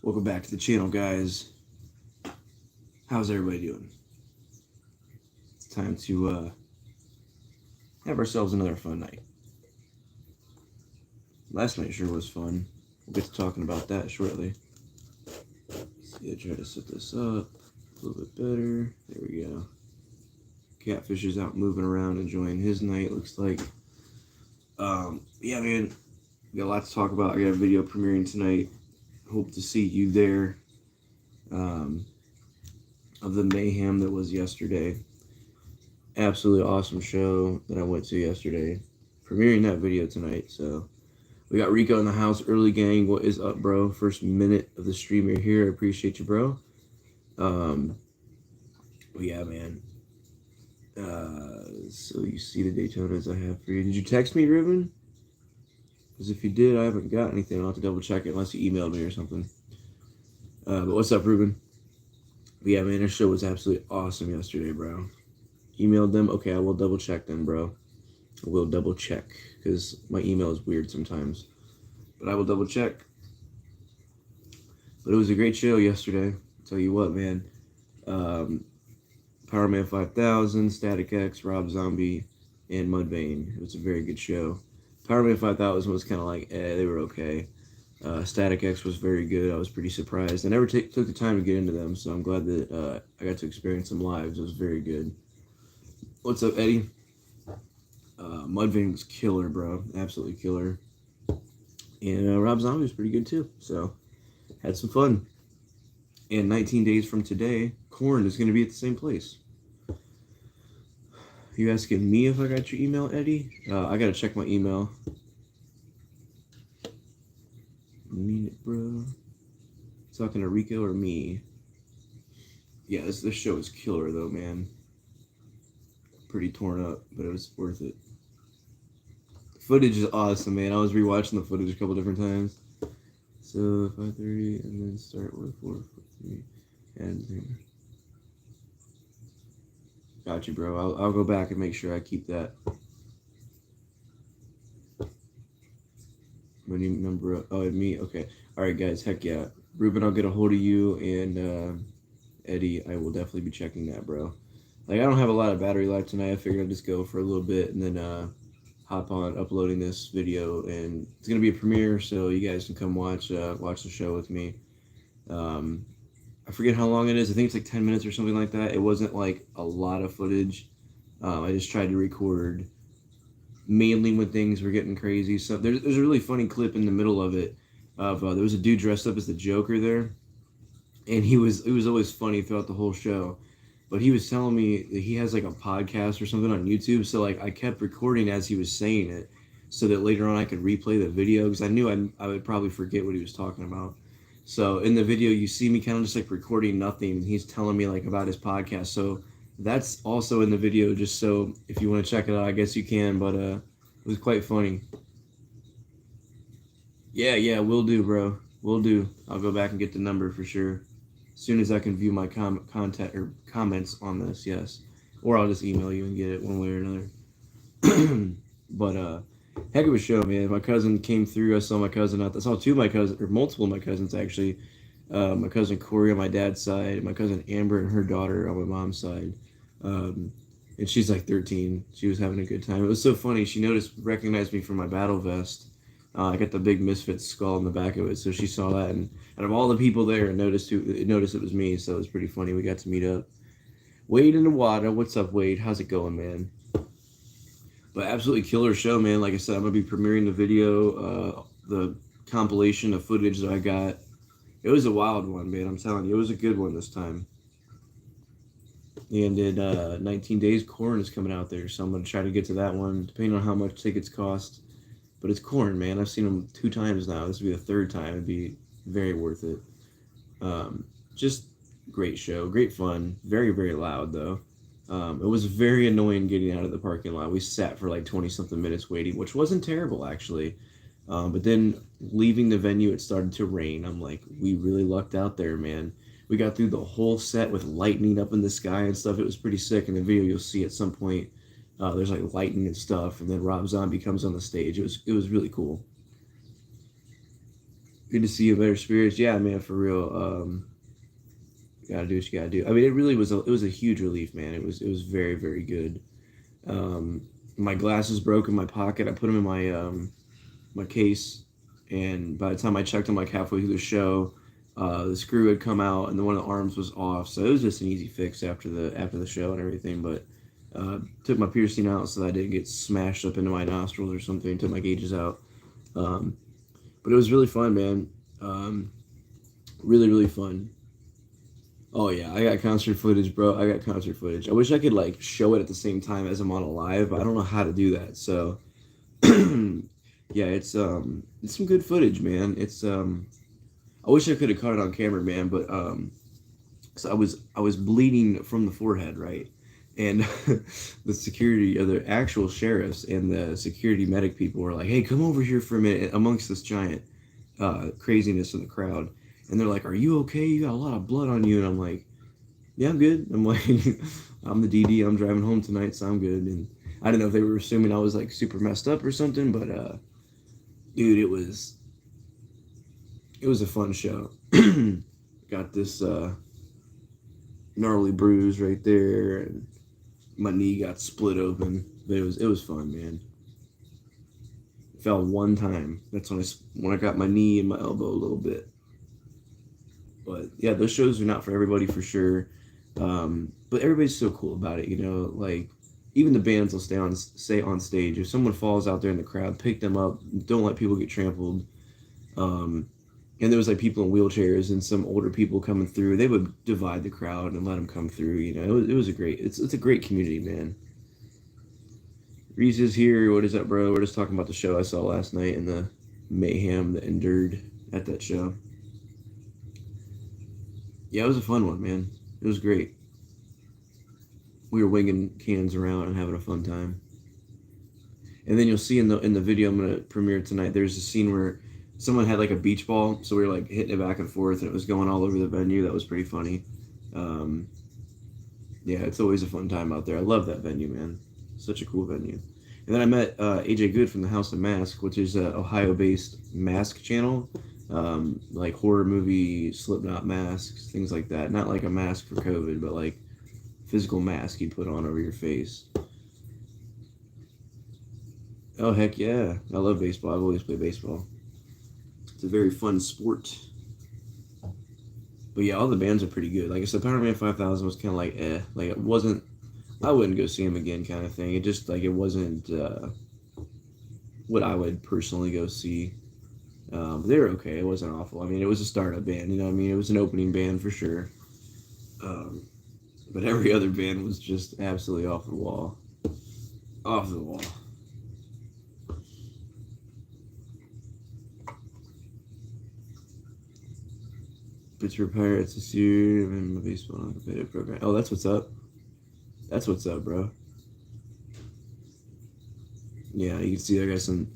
Welcome back to the channel, guys. How's everybody doing? It's time to have ourselves another fun night. Last night sure was fun. We'll get to talking about that shortly. See, I try to set this up a little bit better. There we go. Catfish is out moving around, enjoying his night, looks like. Yeah, man. We got a lot to talk about. I got a video premiering tonight. Hope to see you there. Of the mayhem that was yesterday. Absolutely awesome show that I went to yesterday. Premiering that video tonight. So we got Rico in the house. Early gang, what is up, bro? First minute of the stream you're here. I appreciate you, bro. Yeah, man. So you see the Daytonas I have for you. Did you text me, Ruben? Because if you did, I haven't got anything. I'll have to double check it unless you emailed me or something. But what's up, Ruben? But yeah, man, this show was absolutely awesome yesterday, bro. Emailed them. Okay, I will double check then, bro. I will double check because my email is weird sometimes. But I will double check. But it was a great show yesterday. I'll tell you what, man. Powerman 5000, Static X, Rob Zombie, and Mudvayne. It was a very good show. Powerman 5000 was kind of like, they were okay. Static X was very good. I was pretty surprised. I never took the time to get into them, so I'm glad that I got to experience them live. It was very good. What's up, Eddie? Mudvayne was killer, bro. Absolutely killer. And Rob Zombie was pretty good, too. So, had some fun. And 19 days from today, Korn is going to be at the same place. You asking me if I got your email, Eddie? I got to check my email. Mean it, bro. Talking to Rico or me? Yeah, this show is killer, though, man. Pretty torn up, but it was worth it. The footage is awesome, man. I was rewatching the footage a couple different times. So 5:30, and then start with 4:43, and got you, bro. I'll go back and make sure I keep that. My new number. Oh, and me. Okay. All right, guys. Heck yeah, Ruben. I'll get a hold of you, and Eddie. I will definitely be checking that, bro. Like, I don't have a lot of battery life tonight. I figured I'd just go for a little bit and then hop on uploading this video, and it's gonna be a premiere, so you guys can come watch the show with me. I forget how long it is. I think it's like 10 minutes or something like that. It wasn't like a lot of footage. I just tried to record mainly when things were getting crazy. So there's a really funny clip in the middle of it of there was a dude dressed up as the Joker there, and it was always funny throughout the whole show. But he was telling me that he has like a podcast or something on YouTube. So like I kept recording as he was saying it so that later on I could replay the video because I knew I would probably forget what he was talking about. So in the video, you see me kind of just like recording nothing. And he's telling me like about his podcast. So that's also in the video, just so if you want to check it out, I guess you can. But it was quite funny. Yeah, will do, bro. Will do. I'll go back and get the number for sure. As soon as I can view my contact or comments on this, yes. Or I'll just email you and get it one way or another. But heck of a show, man. My cousin came through. I saw my cousin out. I saw two of my cousins, or multiple of my cousins actually. My cousin Corey on my dad's side, and my cousin Amber and her daughter on my mom's side. And she's like 13. She was having a good time. It was so funny. She recognized me from my battle vest. I got the big Misfits skull on the back of it, so she saw that, and out of all the people there, noticed it was me, so it was pretty funny. We got to meet up. Wade in the water, what's up, Wade? How's it going, man? But absolutely killer show, man. Like I said, I'm gonna be premiering the video, the compilation of footage that I got. It was a wild one, man. I'm telling you, it was a good one this time. And in 19 days, Korn is coming out there, so I'm gonna try to get to that one, depending on how much tickets cost. But it's Korn, man. I've seen them 2 times now. This will be the 3rd time. It'd be very worth it. Just great show. Great fun. Very, very loud, though. It was very annoying getting out of the parking lot. We sat for like 20-something minutes waiting, which wasn't terrible, actually. But then leaving the venue, it started to rain. I'm like, we really lucked out there, man. We got through the whole set with lightning up in the sky and stuff. It was pretty sick. In the video, you'll see at some point. There's like lightning and stuff, and then Rob Zombie comes on the stage. It was really cool. Good to see you in better spirits. Yeah, man, for real. You gotta do what you gotta do. I mean, it really was it was a huge relief, man. It was very, very good. Um, my glasses broke in my pocket. I put them in my case, and by the time I checked them like halfway through the show, the screw had come out and one of the arms was off. So it was just an easy fix after the show and everything. But took my piercing out so that I didn't get smashed up into my nostrils or something. Took my gauges out. Um, but it was really fun, man. Really, really fun. Oh yeah, I got concert footage, bro. I got concert footage. I wish I could like show it at the same time as I'm on a live, but I don't know how to do that. So yeah, it's some good footage, man. I wish I could have caught it on camera, man, but so I was bleeding from the forehead, right? And the security, or the actual sheriffs and the security medic people were like, "Hey, come over here for a minute," amongst this giant craziness in the crowd. And they're like, "Are you okay? You got a lot of blood on you." And I'm like, "Yeah, I'm good." I'm like, "I'm the DD. I'm driving home tonight, so I'm good." And I don't know if they were assuming I was like super messed up or something, but dude, it was a fun show. Got this gnarly bruise right there, and my knee got split open. But it was fun, man. Fell one time. That's when I got my knee and my elbow a little bit. But yeah, those shows are not for everybody for sure. But everybody's so cool about it, you know. Like even the bands will stay on stage. If someone falls out there in the crowd, pick them up. Don't let people get trampled. Um, and there was like people in wheelchairs and some older people coming through. They would divide the crowd and let them come through. You know, it was a great. It's a great community, man. Reese is here. What is up, bro? We're just talking about the show I saw last night and the mayhem that endured at that show. Yeah, it was a fun one, man. It was great. We were winging cans around and having a fun time. And then you'll see in the video I'm gonna premiere tonight, there's a scene where someone had like a beach ball, so we were like hitting it back and forth, and it was going all over the venue. That was pretty funny. Um, yeah, it's always a fun time out there. I love that venue, man. Such a cool venue. And then I met AJ Good from the House of Mask, which is a Ohio-based mask channel, like horror movie Slipknot masks, things like that. Not like a mask for COVID, but like physical mask you put on over your face. Oh heck yeah, I love baseball. I've always played baseball. It's a very fun sport. But yeah, all the bands are pretty good. Like I said, Power Man 5000 was kind of like like it wasn't. I wouldn't go see him again, kind of thing. It just like it wasn't what I would personally go see. They were okay. It wasn't awful. I mean, it was a startup band. You know what I mean? It was an opening band for sure. But every other band was just absolutely off the wall. Off the wall. Pittsburgh Pirates this year in the baseball competitive program. Oh, that's what's up. That's what's up, bro. Yeah, you can see I got some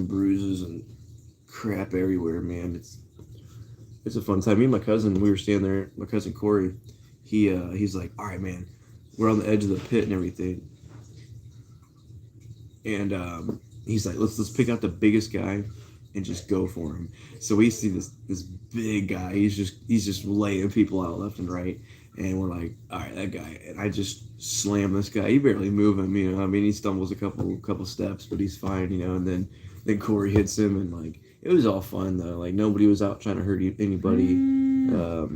bruises and crap everywhere, man. It's a fun time. Me and my cousin, we were standing there. My cousin Corey, he's like, "All right, man, we're on the edge of the pit and everything," and he's like, "Let's pick out the biggest guy and just go for him." So we see this big guy. He's just laying people out left and right, and we're like, "All right, that guy." And I just slam this guy. You barely move him, you know. I mean, he stumbles a couple steps, but he's fine, you know. And then Corey hits him, and like it was all fun though. Like nobody was out trying to hurt anybody. Let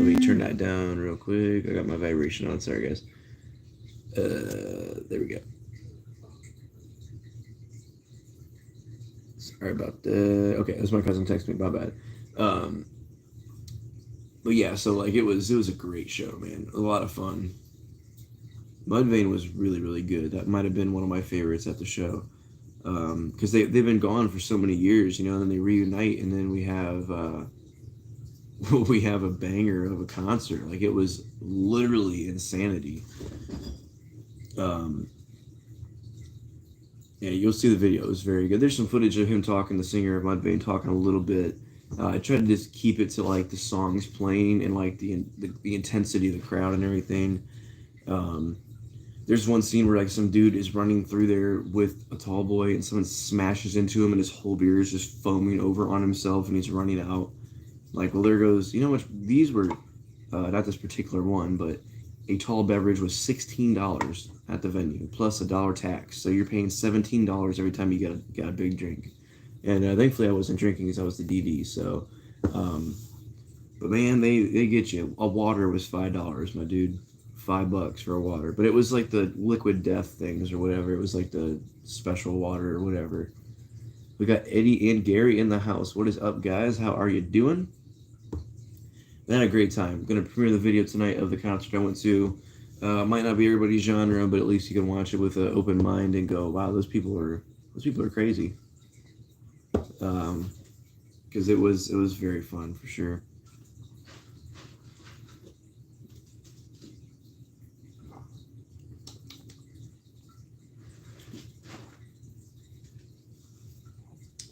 me turn that down real quick. I got my vibration on. Sorry, guys. There we go. Sorry about that. Okay, that's my cousin texting me. My bad. But yeah, so like it was a great show, man. A lot of fun. Mudvayne was really, really good. That might have been one of my favorites at the show. Because they've been gone for so many years, you know, and then they reunite, and then we have we have a banger of a concert. Like it was literally insanity. Yeah, you'll see the video. It was very good. There's some footage of him talking, the singer of Mudvayne, talking a little bit. I tried to just keep it to like the songs playing and like the intensity of the crowd and everything. There's one scene where like some dude is running through there with a tall boy, and someone smashes into him, and his whole beer is just foaming over on himself, and he's running out. Like, well, there goes. You know what? These were not this particular one, but a tall beverage was $16 at the venue plus $1 tax. So you're paying $17 every time you get a big drink. And thankfully, I wasn't drinking because I was the DD. So, but man, they get you. A water was $5, my dude. $5 for a water, but it was like the liquid death things or whatever. It was like the special water or whatever. We got Eddie and Gary in the house. What is up, guys? How are you doing? I had a great time. I'm gonna premiere the video tonight of the concert I went to. Might not be everybody's genre, but at least you can watch it with an open mind and go, "Wow, those people are crazy." Because it was very fun for sure.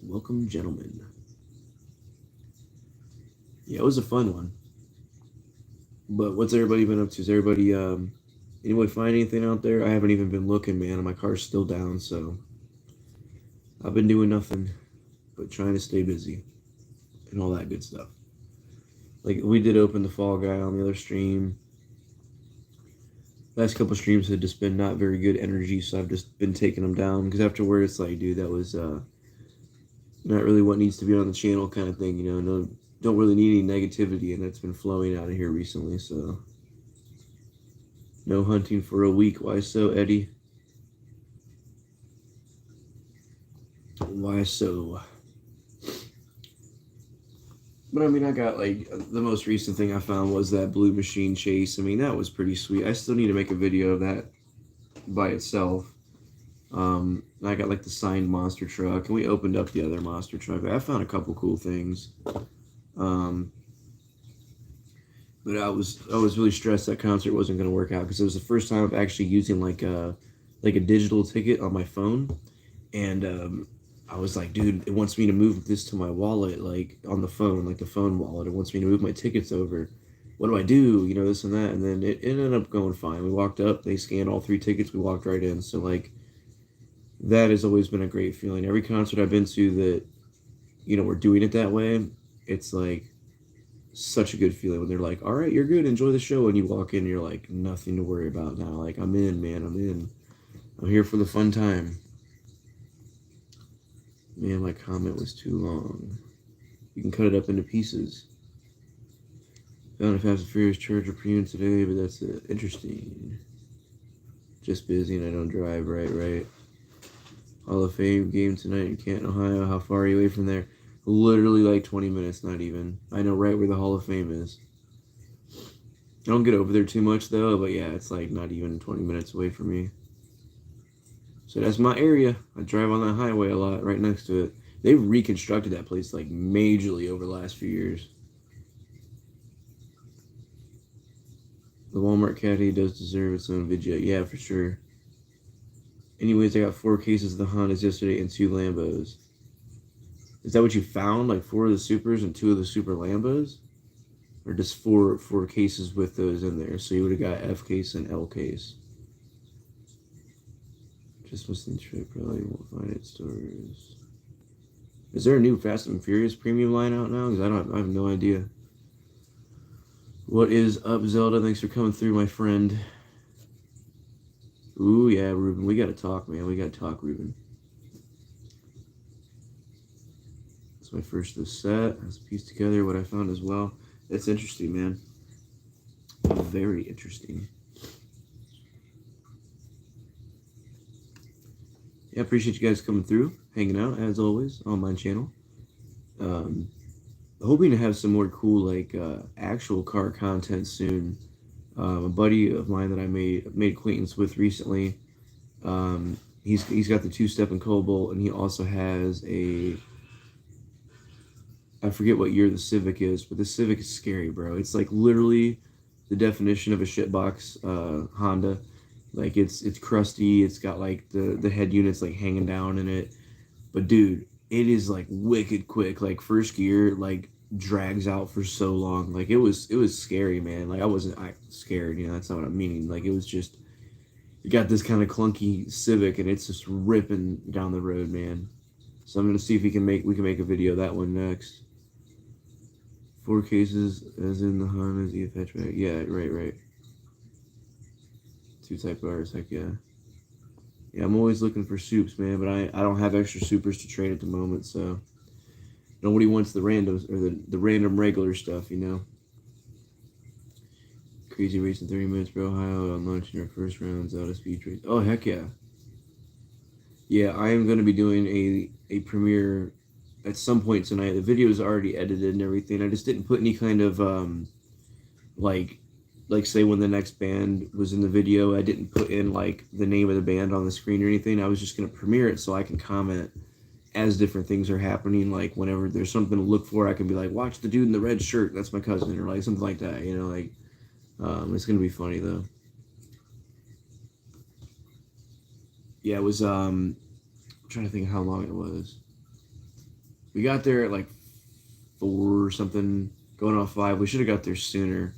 Welcome, gentlemen. Yeah, it was a fun one. But what's everybody been up to? Is everybody anybody find anything out there? I haven't even been looking, man. My car's still down, so I've been doing nothing but trying to stay busy and all that good stuff. Like, we did open the Fall Guy on the other stream. Last couple streams had just been not very good energy, so I've just been taking them down. Because afterward, it's like, dude, that was not really what needs to be on the channel kind of thing, you know. No, don't really need any negativity, and that's been flowing out of here recently. So no hunting for a week. Why so, Eddie? Why so? But I mean, I got like the most recent thing I found was that Blue Machine chase. I mean, that was pretty sweet. I still need to make a video of that by itself. I got like the signed monster truck, and we opened up the other monster truck. I found a couple cool things. But I was really stressed that concert wasn't going to work out because it was the first time of actually using like a digital ticket on my phone, and I was like, dude, it wants me to move this to my wallet, like on the phone, like the phone wallet. It wants me to move my tickets over. What do I do? You know, this and that. And then it ended up going fine. We walked up, they scanned all 3 tickets, we walked right in. So like, that has always been a great feeling. Every concert I've been to that, you know, we're doing it that way, it's like such a good feeling when they're like, all right, you're good, enjoy the show. And you walk in and you're like, nothing to worry about now. Like, I'm in, man, I'm in. I'm here for the fun time. Man, my comment was too long. You can cut it up into pieces. Found a Fast and Furious Charger Premium today, but that's interesting. Just busy and I don't drive. Right. Hall of Fame game tonight in Canton, Ohio. How far are you away from there? Literally like 20 minutes, not even. I know right where the Hall of Fame is. I don't get over there too much though, but yeah, it's like not even 20 minutes away from me. So that's my area. I drive on that highway a lot, right next to it. They've reconstructed that place like majorly over the last few years. The Walmart caddy does deserve its own video. Yeah, for sure. Anyways, I got 4 cases of the Hondas yesterday and 2 Lambos. Is that what you found? Like 4 of the Supers and 2 of the Super Lambos? Or just four cases with those in there? So you would have got F case and L case. Just missing trip, probably won't find it stores. Is there a new Fast and Furious premium line out now? Because I have no idea. What is up, Zelda? Thanks for coming through, my friend. Ooh, yeah, Ruben. We gotta talk, man. We gotta talk, Ruben. That's my first of the set. Let's piece together what I found as well. It's interesting, man. Very interesting. Yeah, appreciate you guys coming through, hanging out, as always, on my channel. Hoping to have some more cool, like, actual car content soon. A buddy of mine that I made acquaintance with recently, he's got the 2-step in Cobalt, and he also has I forget what year the Civic is, but the Civic is scary, bro. It's like literally the definition of a shitbox Honda. Like, it's crusty. It's got like the head units like hanging down in it. But dude, it is like wicked quick. Like, first gear like drags out for so long. Like, it was scary, man. Like, I wasn't scared, you know, that's not what I'm meaning. Like, it was got this kind of clunky Civic, and it's just ripping down the road, man. So I'm gonna see if we can make a video of that one next. 4 cases, as in the Honda ZF hatchback. Yeah, right. 2 Type R's, heck yeah. Yeah, I'm always looking for soups, man, but I don't have extra supers to trade at the moment, so nobody wants the randoms or the random regular stuff, you know. Crazy race in 30 minutes, bro. Ohio on launching our first rounds out of speed race. Oh, heck yeah. Yeah, I am going to be doing a premiere at some point tonight. The video is already edited and everything. I just didn't put any kind of, like say when the next band was in the video, I didn't put in, like, the name of the band on the screen or anything. I was just going to premiere it so I can comment as different things are happening. Like, whenever there's something to look for, I can be like, watch the dude in the red shirt. That's my cousin, or, like, something like that, you know, like... it's gonna be funny though. Yeah, it was I'm trying to think how long it was. We got there at like 4 or something, going off 5. We should have got there sooner.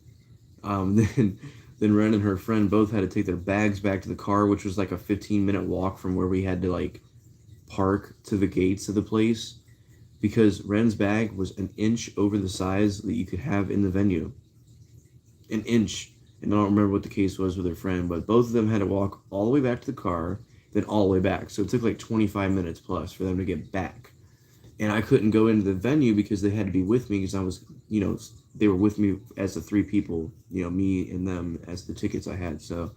Then Ren and her friend both had to take their bags back to the car, which was like a 15-minute walk from where we had to like park to the gates of the place, because Ren's bag was an inch over the size that you could have in the venue. An inch. And I don't remember what the case was with her friend, but both of them had to walk all the way back to the car, then all the way back. So it took like 25 minutes plus for them to get back. And I couldn't go into the venue because they had to be with me, because I was, you know, they were with me as the 3 people, you know, me and them as the tickets I had. So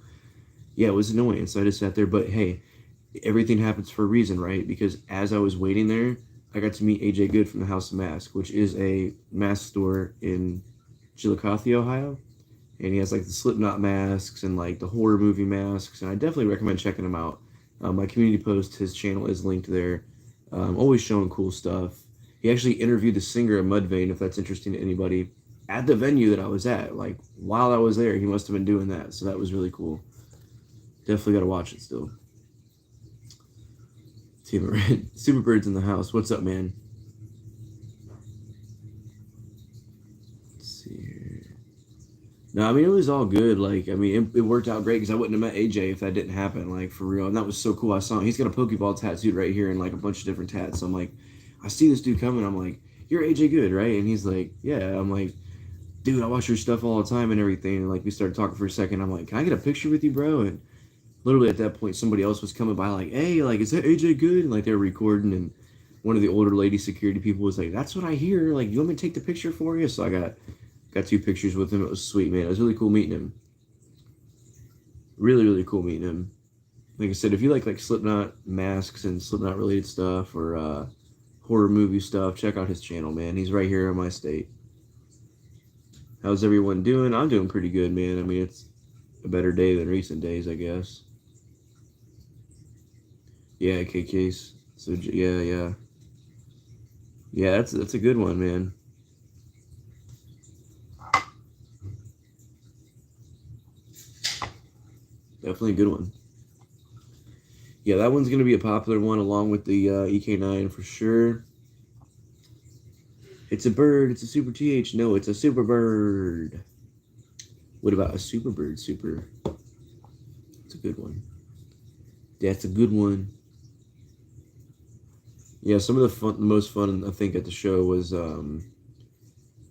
yeah, it was annoying. So I just sat there, but hey, everything happens for a reason, right? Because as I was waiting there, I got to meet AJ Good from the House of Mask, which is a mask store in Chillicothe, Ohio. And he has like the Slipknot masks and like the horror movie masks, and I definitely recommend checking him out. My community post, his channel is linked there. Always showing cool stuff. He actually interviewed the singer of Mudvayne, if that's interesting to anybody, at the venue that I was at. Like, while I was there, he must have been doing that, so that was really cool. Definitely got to watch it still. Team of Red. Superbird's in the house. What's up, man? No, I mean, it was all good. Like, I mean, it worked out great, because I wouldn't have met AJ if that didn't happen, like, for real. And that was so cool. I saw him. He's got a Pokeball tattooed right here and, like, a bunch of different tats. So I'm like, I see this dude coming. I'm like, you're AJ Good, right? And he's like, yeah. I'm like, dude, I watch your stuff all the time and everything. And, like, we started talking for a second. I'm like, can I get a picture with you, bro? And literally at that point, somebody else was coming by, like, hey, like, is that AJ Good? And, like, they were recording. And one of the older lady security people was like, that's what I hear. Like, you want me to take the picture for you? So I got 2 pictures with him. It was sweet, man. It was really cool meeting him. Really, really cool meeting him. Like I said, if you like Slipknot masks and Slipknot related stuff, or horror movie stuff, check out his channel, man. He's right here in my state. How's everyone doing? I'm doing pretty good, man. I mean, it's a better day than recent days, I guess. Yeah, K-Case. So yeah. Yeah, that's a good one, man. Definitely a good one. Yeah, that one's going to be a popular one, along with the EK9 for sure. It's a bird. It's a Super TH. No, it's a Super Bird. What about a Super Bird Super? It's a good one. That's a good one. Yeah, some of the most fun, I think, at the show was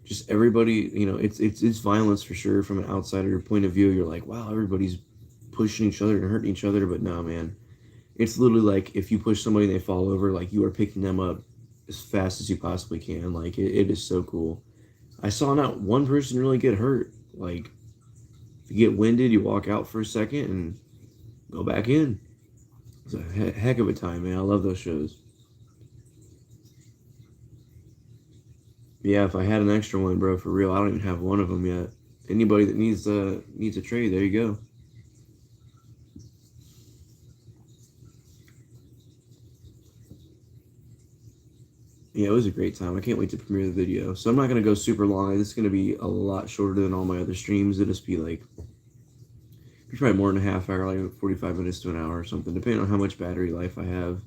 just everybody, you know, it's violence for sure. From an outsider point of view, you're like, wow, everybody's pushing each other and hurting each other, but no, man, it's literally like, if you push somebody and they fall over, like, you are picking them up as fast as you possibly can. Like, it is so cool. I saw not one person really get hurt. Like, if you get winded, you walk out for a second and go back in. It's a heck of a time, man. I love those shows. Yeah, if I had an extra one, bro, for real, I don't even have one of them yet. Anybody that needs a trade, there you go. Yeah, it was a great time. I can't wait to premiere the video. So I'm not going to go super long. This is going to be a lot shorter than all my other streams. It'll just be like, probably more than a half hour, like 45 minutes to an hour or something, depending on how much battery life I have.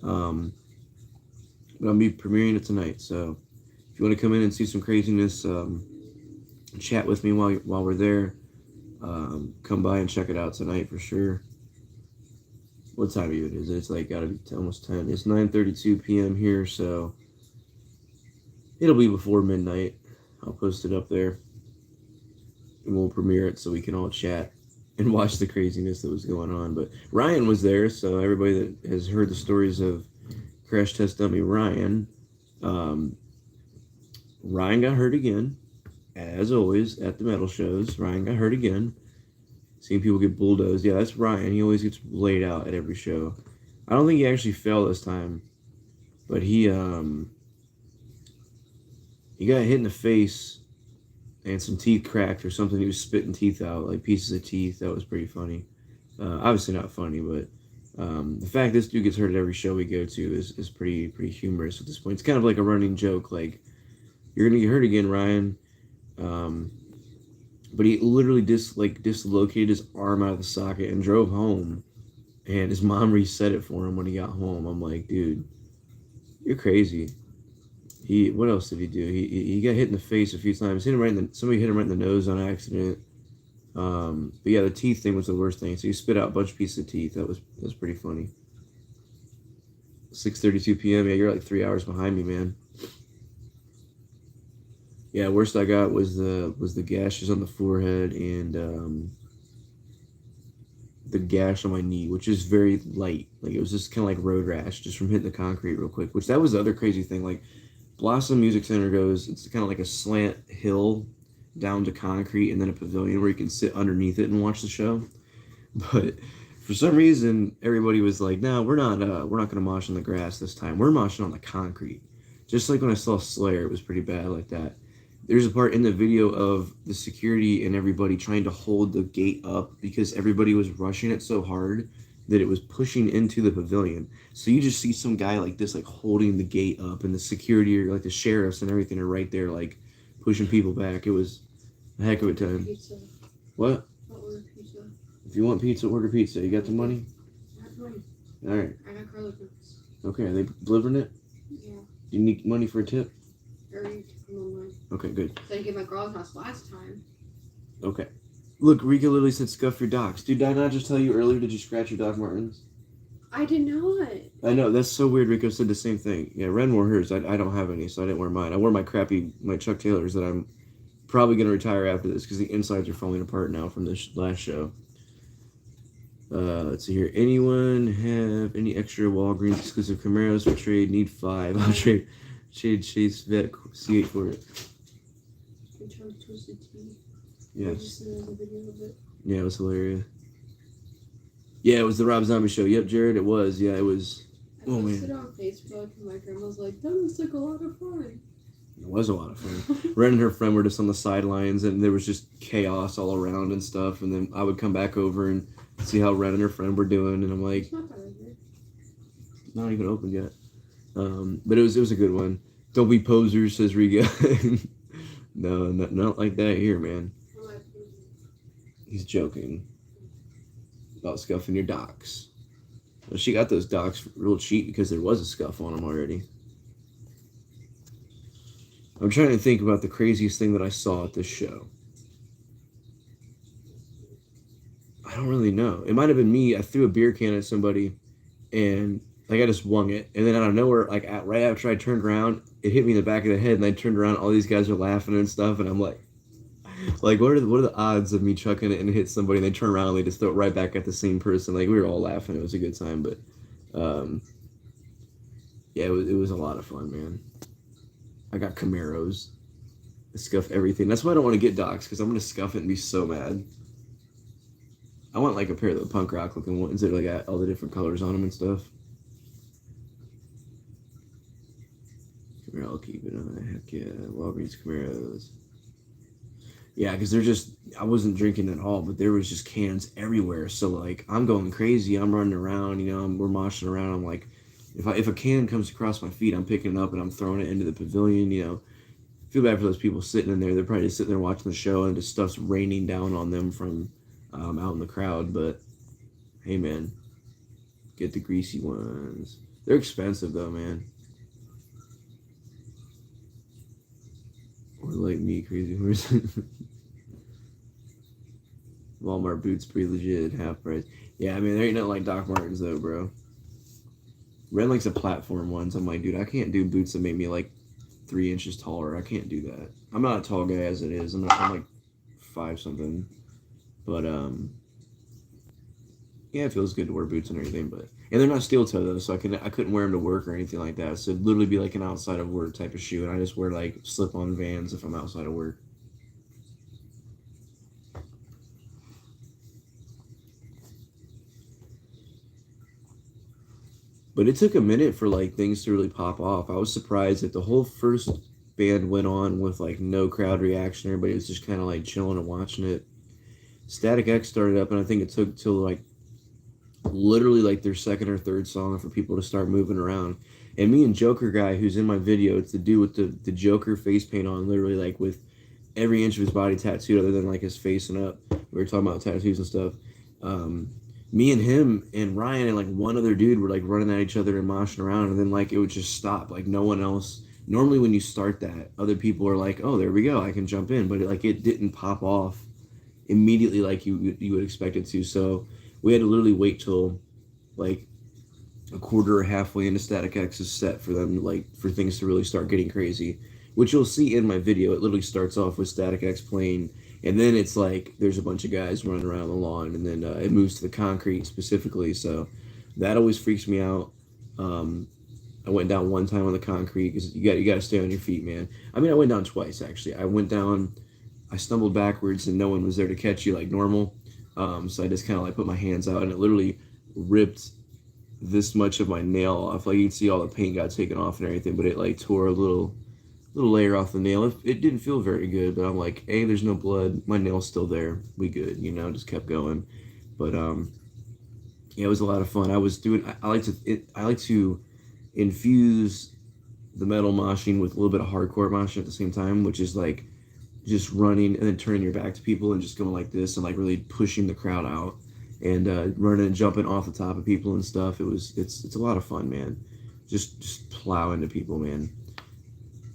But I'll be premiering it tonight. So if you want to come in and see some craziness, chat with me while we're there, come by and check it out tonight for sure. what time of it is. It's like gotta be almost 10. It's 9:32 p.m. here, so it'll be before midnight. I'll post it up there, and we'll premiere it so we can all chat and watch the craziness that was going on. But Ryan was there, so everybody that has heard the stories of Crash Test Dummy Ryan, Ryan got hurt again, as always at the metal shows. Ryan got hurt again. Seeing people get bulldozed. Yeah, that's Ryan. He always gets laid out at every show. I don't think he actually fell this time, but he got hit in the face and some teeth cracked or something. He was spitting teeth out, like pieces of teeth. That was pretty funny. Obviously not funny, but the fact this dude gets hurt at every show we go to is pretty humorous at this point. It's kind of like a running joke, like, you're gonna get hurt again, Ryan. But he literally dislocated his arm out of the socket and drove home, and his mom reset it for him when he got home. I'm like, dude, you're crazy. What else did he do? He got hit in the face a few times. Somebody hit him right in the nose on accident. But yeah, the teeth thing was the worst thing. So he spit out a bunch of pieces of teeth. That was pretty funny. 6:32 p.m. Yeah, you're like 3 hours behind me, man. Yeah, worst I got was the gashes on the forehead and the gash on my knee, which is very light. Like, it was just kind of like road rash, just from hitting the concrete real quick. Which, that was the other crazy thing. Like, Blossom Music Center it's kind of like a slant hill down to concrete, and then a pavilion where you can sit underneath it and watch the show. But for some reason, everybody was like, "No, we're not gonna mosh on the grass this time. We're moshing on the concrete." Just like when I saw Slayer, it was pretty bad like that. There's a part in the video of the security and everybody trying to hold the gate up because everybody was rushing it so hard that it was pushing into the pavilion. So you just see some guy like this, like holding the gate up, and the security, or like the sheriffs and everything, are right there, like pushing people back. It was a heck of a time. Pizza. What? I'll order pizza. If you want pizza, order pizza. You got the money? I have money. All right. I got Carlos books. Okay, are they delivering it? Yeah. Do you need money for a tip? I already took them online. Okay, good. So I didn't get my girl's house last time. Okay. Look, Rika literally said scuff your docs. Did I not just tell you earlier, did you scratch your Doc Martens? I did not. I know, that's so weird. Rico said the same thing. Yeah, Ren wore hers. I don't have any, so I didn't wear mine. I wore my Chuck Taylors that I'm probably going to retire after this because the insides are falling apart now from this last show. Let's see here. Anyone have any extra Walgreens exclusive Camaros for trade? Need 5. I'll trade Chase Vet C8 for it. I'm trying to twist the tea. Yes. A video of it. Yeah, it was hilarious. Yeah, it was the Rob Zombie show. Yep, Jared, it was. Yeah, it was. I posted it on Facebook, and my grandma's like, "That looks like a lot of fun." It was a lot of fun. Ren and her friend were just on the sidelines, and there was just chaos all around and stuff. And then I would come back over and see how Ren and her friend were doing, and I'm like, It's not that good. not even opened yet. But it was a good one. Don't be posers, says Riga. No, not like that here, man. He's joking about scuffing your docs. Well, she got those docs real cheap because there was a scuff on them already. I'm trying to think about the craziest thing that I saw at this show. I don't really know. It might have been me. I threw a beer can at somebody, and like I just wung it. And then out of nowhere, right after I turned around, it hit me in the back of the head, and I turned around. All these guys are laughing and stuff, and I'm like, what are the odds of me chucking it and hit somebody, and they turn around and they just throw it right back at the same person? Like, we were all laughing. It was a good time, but yeah, it was a lot of fun, man. I got Camaros. I scuff everything. That's why I don't want to get docs, because I'm going to scuff it and be so mad. I want like a pair of the punk rock looking ones that got all the different colors on them and stuff. Camaro, I'll keep it on. Heck yeah. Walgreens Camaros. Yeah, because I wasn't drinking at all, but there was just cans everywhere. So, like, I'm going crazy. I'm running around, we're moshing around. I'm like, if a can comes across my feet, I'm picking it up and I'm throwing it into the pavilion, Feel bad for those people sitting in there. They're probably just sitting there watching the show and just stuff's raining down on them from out in the crowd. But, hey, man, get the greasy ones. They're expensive, though, man. Or like me, crazy horse. Walmart boots pretty legit, half price. Yeah, I mean, there ain't nothing like Doc Martens though, bro. Ren likes the platform ones. I'm like, dude, I can't do boots that make me like 3 inches taller. I can't do that. I'm not a tall guy as it is. I'm like 5 something. But yeah, it feels good to wear boots and everything. But and they're not steel toe though, so I couldn't wear them to work or anything like that. So it'd literally be like an outside of work type of shoe, and I just wear like slip on Vans if I'm outside of work. But it took a minute for like things to really pop off. I was surprised that the whole first band went on with like no crowd reaction. Everybody was just kind of like chilling and watching it. Static X started up, and I think it took till like literally like their second or third song for people to start moving around. And me and Joker guy, who's in my video, it's the dude with the Joker face paint on, literally like with every inch of his body tattooed other than like his face and up. We were talking about tattoos and stuff. Me and him and Ryan and like one other dude were like running at each other and moshing around, and then like it would just stop. Like no one else. Normally when you start that, other people are like, "Oh, there we go, I can jump in," but it didn't pop off immediately like you would expect it to. So we had to literally wait till like a quarter or halfway into Static X's set for them like for things to really start getting crazy, which you'll see in my video. It literally starts off with Static X playing, and then it's like there's a bunch of guys running around the lawn, and then it moves to the concrete specifically. So that always freaks me out. I went down one time on the concrete because you got to stay on your feet, man. I mean, I went down twice actually. I went down, I stumbled backwards, and no one was there to catch you like normal. So I just kind of like put my hands out, and it literally ripped this much of my nail off. Like you can see all the paint got taken off and everything, but it like tore a little layer off the nail. It didn't feel very good, but I'm like, hey, there's no blood. My nail's still there. We good, you know. Just kept going, but yeah, it was a lot of fun. I was doing. I like to infuse the metal moshing with a little bit of hardcore moshing at the same time, which is like just running and then turning your back to people and just going like this and like really pushing the crowd out and running and jumping off the top of people and stuff. It's a lot of fun, man. Just plow into people, man.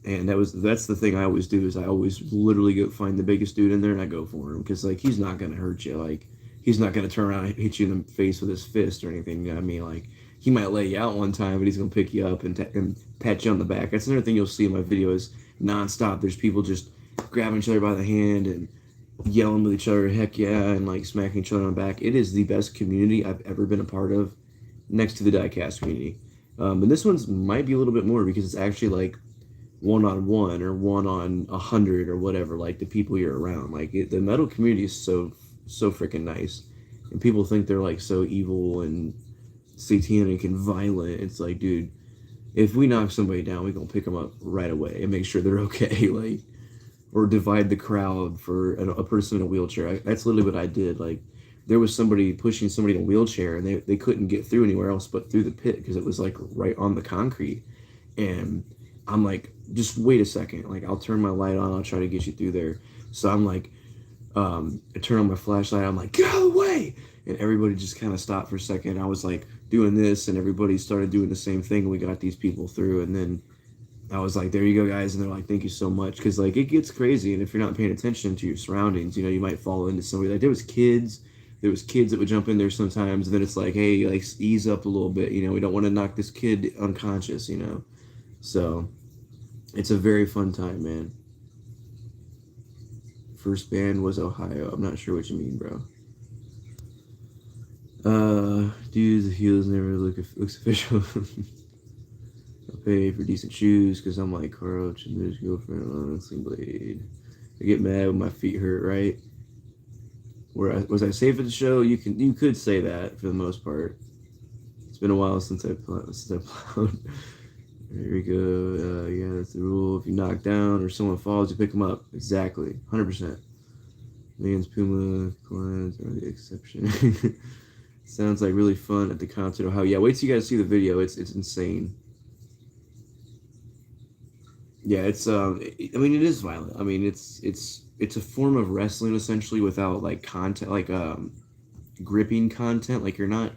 And that's the thing I always do is I always literally go find the biggest dude in there and I go for him because like he's not gonna hurt you. Like he's not gonna turn around and hit you in the face with his fist or anything. You know what I mean? Like he might lay you out one time, but he's gonna pick you up and pat you on the back. That's another thing you'll see in my video is nonstop. There's people just grabbing each other by the hand and yelling with each other, heck yeah, and like smacking each other on the back. It is the best community I've ever been a part of, next to the diecast community. And this one's might be a little bit more because it's actually like 1-on-1 or 1-on-100 or whatever. Like the people you're around, like the metal community is so freaking nice, and people think they're like so evil and satanic and violent. It's like, dude, if we knock somebody down, we gonna pick them up right away and make sure they're okay. Like, or divide the crowd for a person in a wheelchair. That's literally what I did. Like, there was somebody pushing somebody in a wheelchair, and they couldn't get through anywhere else but through the pit because it was like right on the concrete. And I'm like, just wait a second. Like, I'll turn my light on. I'll try to get you through there. So I'm like, I turn on my flashlight. I'm like, go away. And everybody just kind of stopped for a second. I was like doing this, and everybody started doing the same thing. And we got these people through, and then I was like, there you go, guys. And they're like, thank you so much. Because, like, it gets crazy. And if you're not paying attention to your surroundings, you know, you might fall into somebody. Like, there was kids that would jump in there sometimes. And then it's like, hey, like, ease up a little bit. You know, we don't want to knock this kid unconscious, you know. So it's a very fun time, man. First band was Ohio. I'm not sure what you mean, bro. Dude, the heels never looks official. Pay for decent shoes because I'm like Carl Chandler's girlfriend on Sling Blade. I get mad when my feet hurt, right? Was I safe at the show? You could say that for the most part. It's been a while since I plowed. There we go. Yeah, that's the rule. If you knock down or someone falls, you pick them up. Exactly, 100%. Vans, Puma, clients are the exception. Sounds like really fun at the concert. Ohio. Yeah, wait till you guys see the video. It's insane. Yeah, it's I mean, it is violent. I mean, it's a form of wrestling essentially without like content, like gripping content. Like you're not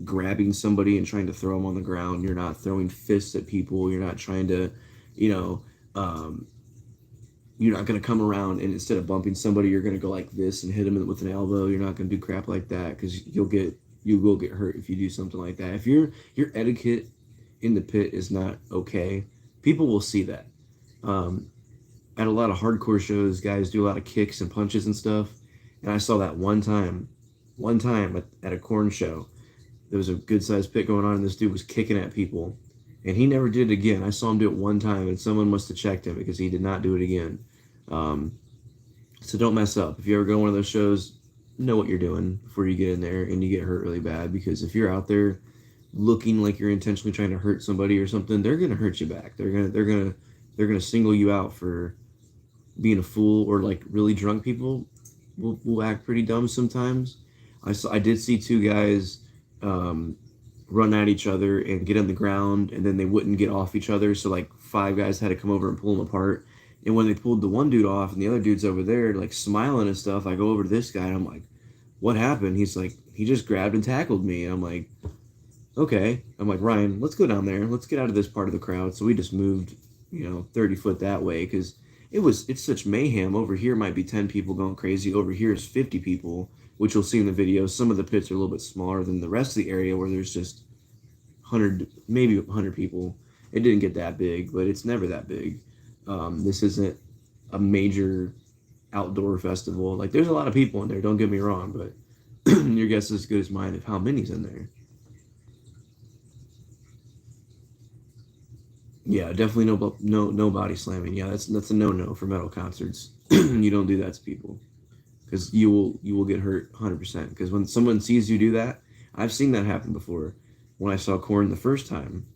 grabbing somebody and trying to throw them on the ground. You're not throwing fists at people. You're not trying to, you know, you're not gonna come around and instead of bumping somebody, you're gonna go like this and hit them with an elbow. You're not gonna do crap like that because you'll get you will get hurt if you do something like that. If your etiquette in the pit is not okay, people will see that. Um, at a lot of hardcore shows, guys do a lot of kicks and punches and stuff. And I saw that one time at a corn show. There was a good sized pit going on, and this dude was kicking at people, and he never did it again. I saw him do it one time, and someone must have checked him because he did not do it again. Um, so don't mess up. If you ever go to one of those shows, know what you're doing before you get in there and you get hurt really bad. Because if you're out there looking like you're intentionally trying to hurt somebody or something, they're gonna hurt you back. They're gonna single you out for being a fool, or like really drunk people will act pretty dumb sometimes. I did see two guys run at each other and get on the ground, and then they wouldn't get off each other. So like five guys had to come over and pull them apart. And when they pulled the one dude off and the other dude's over there like smiling and stuff, I go over to this guy and I'm like, "What happened?" He's like, "He just grabbed and tackled me." And I'm like, "Okay." I'm like, "Ryan, let's go down there. Let's get out of this part of the crowd." So we just moved, 30 foot that way because it's such mayhem. Over here might be 10 people going crazy. Over here is 50 people, which you'll see in the video. Some of the pits are a little bit smaller than the rest of the area where there's just 100, maybe 100 people. It didn't get that big, but it's never that big. This isn't a major outdoor festival. Like, there's a lot of people in there, don't get me wrong, but your guess is as good as mine of how many's in there. Yeah, definitely no body slamming. Yeah, that's a no for metal concerts. You don't do that to people because you will get hurt 100%. Because when someone sees you do that, I've seen that happen before. When I saw Korn the first time,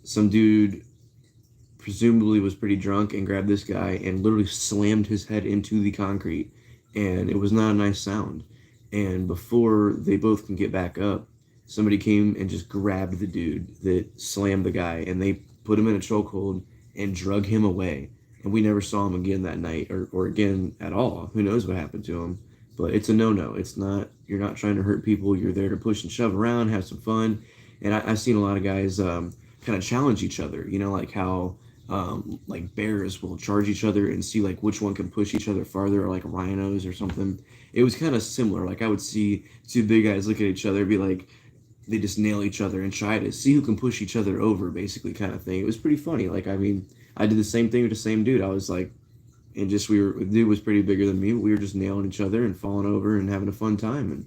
some dude presumably was pretty drunk and grabbed this guy and literally slammed his head into the concrete, and it was not a nice sound. And before they both can get back up, somebody came and just grabbed the dude that slammed the guy, and they put him in a chokehold and drug him away. And we never saw him again that night, or again at all. Who knows what happened to him? But it's a no. It's not. You're not trying to hurt people. You're there to push and shove around, have some fun. And I've seen a lot of guys kind of challenge each other. Like how like bears will charge each other and see like which one can push each other farther, or like rhinos or something. It was kind of similar. Like I would see two big guys look at each other, be like, they just nail each other and try to see who can push each other over, basically, kind of thing. It was pretty funny. Like, I mean, I did the same thing with the same dude. I was like, and just the dude was pretty bigger than me, but we were just nailing each other and falling over and having a fun time,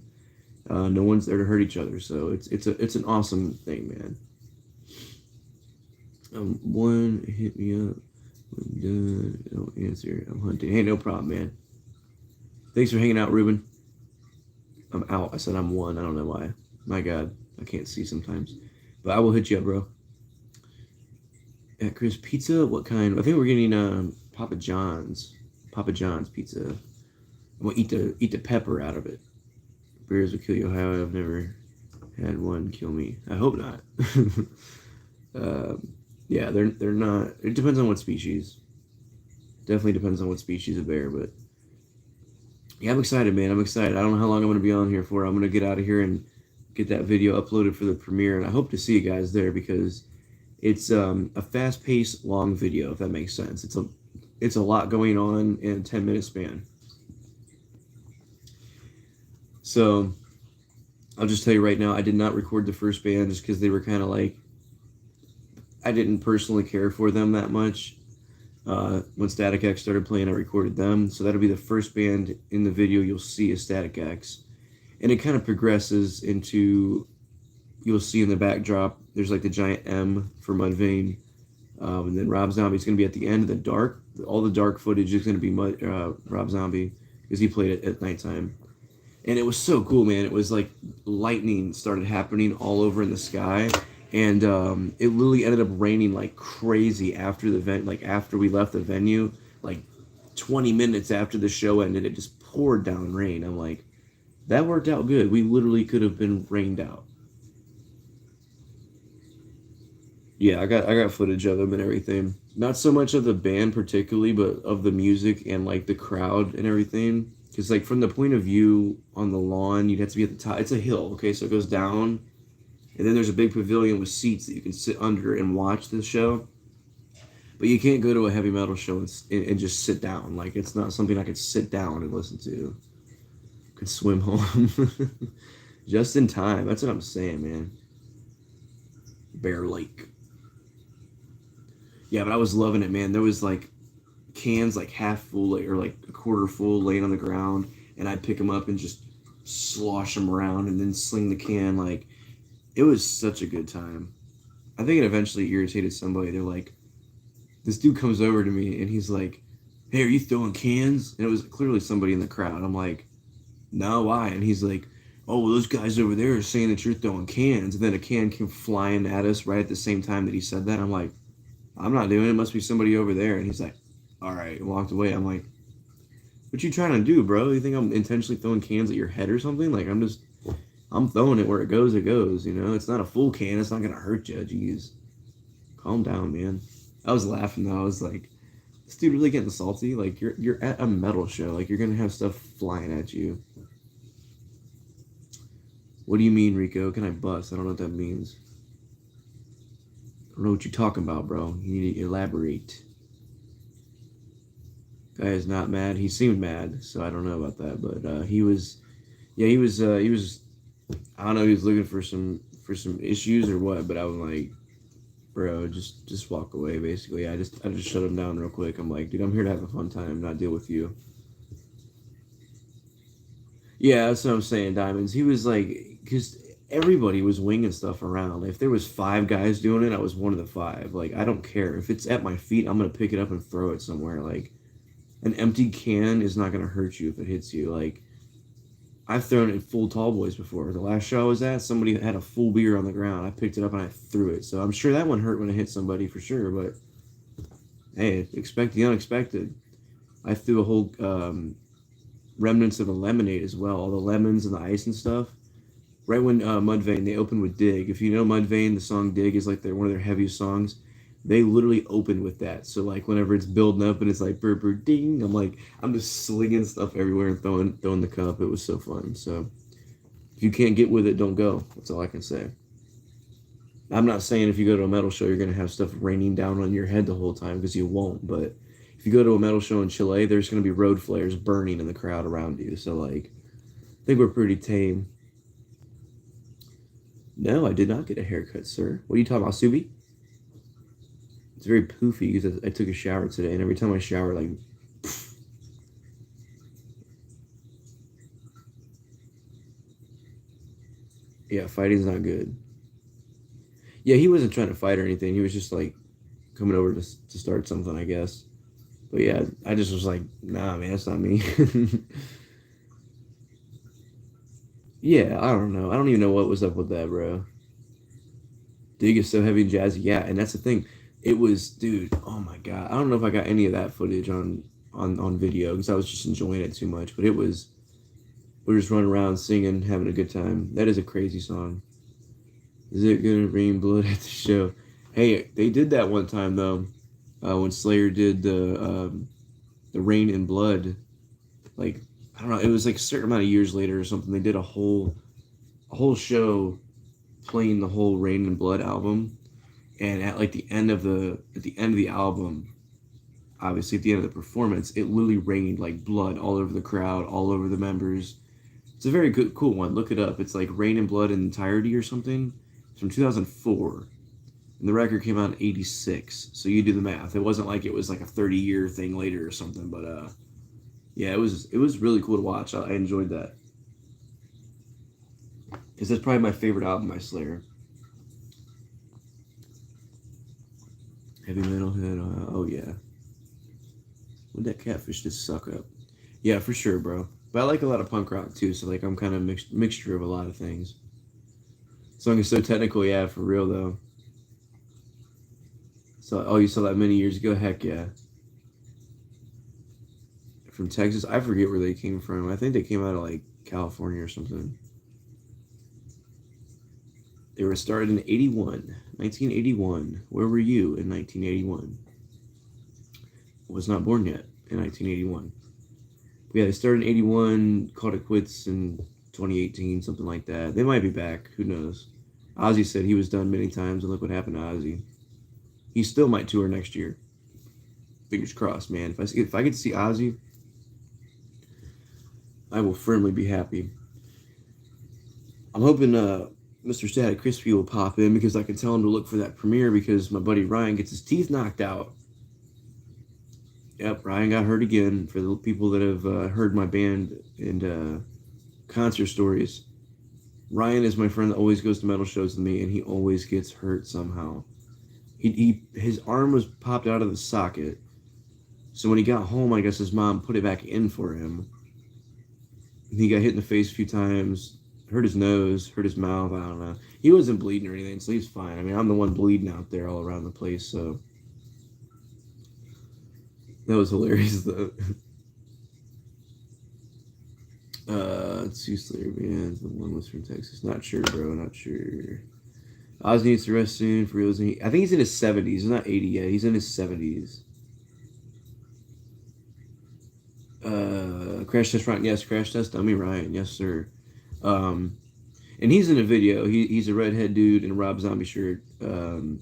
and no one's there to hurt each other. So it's an awesome thing, man. One hit me up. When done, don't answer. I'm hunting. Hey, no problem, man. Thanks for hanging out, Ruben. I'm out. I said I'm one. I don't know why. My God, I can't see sometimes. But I will hit you up, bro. At Chris Pizza, what kind? I think we're getting Papa John's. Papa John's pizza. I'm gonna eat the pepper out of it. Bears will kill you. How I've never had one kill me. I hope not. Yeah, they're not. It depends on what species. Definitely depends on what species of bear, but yeah, I'm excited, man. I'm excited. I don't know how long I'm gonna be on here for. I'm gonna get out of here and get that video uploaded for the premiere, and I hope to see you guys there because it's a fast-paced, long video, if that makes sense. It's a lot going on in a 10-minute span. So I'll just tell you right now, I did not record the first band just because they were kind of like, I didn't personally care for them that much. When Static X started playing, I recorded them. So that'll be the first band in the video you'll see is Static X. And it kind of progresses into, you'll see in the backdrop, there's like the giant M for Mudvayne. And then Rob Zombie's going to be at the end of the dark. All the dark footage is going to be Rob Zombie because he played it at nighttime. And it was so cool, man. It was like lightning started happening all over in the sky. And it literally ended up raining like crazy after the event, like after we left the venue, like 20 minutes after the show ended, it just poured down rain. I'm like, that worked out good. We literally could have been rained out. Yeah, I got footage of them and everything. Not so much of the band particularly, but of the music and like the crowd and everything. Because like from the point of view on the lawn, you'd have to be at the top. It's a hill, okay? So it goes down. And then there's a big pavilion with seats that you can sit under and watch the show. But you can't go to a heavy metal show and just sit down. Like, it's not something I could sit down and listen to. Could swim home. Just in time. That's what I'm saying, man. Bear Lake. Yeah, but I was loving it, man. There was like cans like half full or like a quarter full laying on the ground, and I'd pick them up and just slosh them around and then sling the can. Like, it was such a good time. I think it eventually irritated somebody. They're like, this dude comes over to me and he's like, "Hey, are you throwing cans?" And it was clearly somebody in the crowd. I'm like, "No, why?" And he's like, "Oh, well, those guys over there are saying that you're throwing cans." And then a can came flying at us right at the same time that he said that. I'm like, "I'm not doing it. It must be somebody over there." And he's like, "All right," and walked away. I'm like, "What you trying to do, bro? You think I'm intentionally throwing cans at your head or something? Like, I'm throwing it where it goes, you know? It's not a full can. It's not going to hurt you. Jeez. Calm down, man." I was laughing, though. I was like, this dude really getting salty? Like, you're at a metal show. Like, you're going to have stuff flying at you. What do you mean, Rico? Can I bust? I don't know what that means. I don't know what you're talking about, bro. You need to elaborate. Guy is not mad. He seemed mad, so I don't know about that. But he was, yeah, he was. I don't know. He was looking for some issues or what. But I was like, bro, just walk away. Basically, I just shut him down real quick. I'm like, dude, I'm here to have a fun time, not deal with you. Yeah, that's what I'm saying, Diamonds. He was like, because everybody was winging stuff around. If there was 5 guys doing it, I was one of the 5. Like, I don't care if it's at my feet. I'm gonna pick it up and throw it somewhere. Like, an empty can is not gonna hurt you if it hits you. Like, I've thrown it in full tall boys before. The last show I was at, somebody had a full beer on the ground. I picked it up and I threw it. So I'm sure that one hurt when it hit somebody for sure. But hey, expect the unexpected. I threw a whole remnants of a lemonade as well. All the lemons and the ice and stuff. Right when Mudvayne, they opened with Dig. If you know Mudvayne, the song Dig is like one of their heaviest songs. They literally opened with that. So like whenever it's building up and it's like burr burr ding, I'm just slinging stuff everywhere and throwing the cup. It was so fun. So if you can't get with it, don't go. That's all I can say. I'm not saying if you go to a metal show you're gonna have stuff raining down on your head the whole time, because you won't. But if you go to a metal show in Chile, there's gonna be road flares burning in the crowd around you. So like, I think we're pretty tame. No, I did not get a haircut, sir. What are you talking about, Subi? It's very poofy because I took a shower today, and every time I shower, like, pff. Yeah, fighting's not good. Yeah, he wasn't trying to fight or anything. He was just like coming over to start something, I guess. But yeah, I just was like, nah, man, that's not me. Yeah, I don't know. I don't even know what was up with that, bro. Dig is so heavy and jazzy. Yeah, and that's the thing. It was, dude. Oh my god. I don't know if I got any of that footage on video because I was just enjoying it too much. But it was, we're just running around singing, having a good time. That is a crazy song. Is it gonna rain blood at the show? Hey, they did that one time though, when Slayer did the Rain in Blood. Like, I don't know. It was like a certain amount of years later or something. They did a whole show playing the whole Rain and Blood album, and at like the end of the album, obviously at the end of the performance, it literally rained like blood all over the crowd, all over the members. It's a very good, cool one. Look it up. It's like Rain and Blood in entirety or something. It's from 2004, and the record came out in '86. So you do the math. It wasn't like it was like a 30-year thing later or something, but yeah, it was really cool to watch. I enjoyed that because that's probably my favorite album by Slayer. Heavy metal head. Oh yeah. Would that catfish just suck up? Yeah, for sure, bro. But I like a lot of punk rock too. So like, I'm kind of mixture of a lot of things. Song is so technical, yeah, for real though. So oh, you saw that many years ago? Heck yeah. From Texas, I forget where they came from. I think they came out of like California or something. They were started in 1981. Where were you in 1981? Was not born yet in 1981. But yeah, they started in 81, called it quits in 2018, something like that. They might be back. Who knows? Ozzy said he was done many times, and look what happened to Ozzy. He still might tour next year. Fingers crossed, man. If I get to see Ozzy, I will firmly be happy. I'm hoping Mr. Static Crispy will pop in because I can tell him to look for that premiere because my buddy Ryan gets his teeth knocked out. Yep, Ryan got hurt again. For the people that have heard my band and concert stories, Ryan is my friend that always goes to metal shows with me, and he always gets hurt somehow. His arm was popped out of the socket, so when he got home, I guess his mom put it back in for him. He got hit in the face a few times, hurt his nose, hurt his mouth. I don't know. He wasn't bleeding or anything, so he's fine. I mean, I'm the one bleeding out there all around the place, so that was hilarious though. Two Slayer bands. The one was from Texas. Not sure, bro. Not sure. Oz needs to rest soon for real. I think he's in his 70s. He's not 80 yet. He's in his 70s. Crash Test Ryan. Yes, Crash Test Dummy Ryan. Yes, sir. And he's in a video. He's a redhead dude in a Rob Zombie shirt. And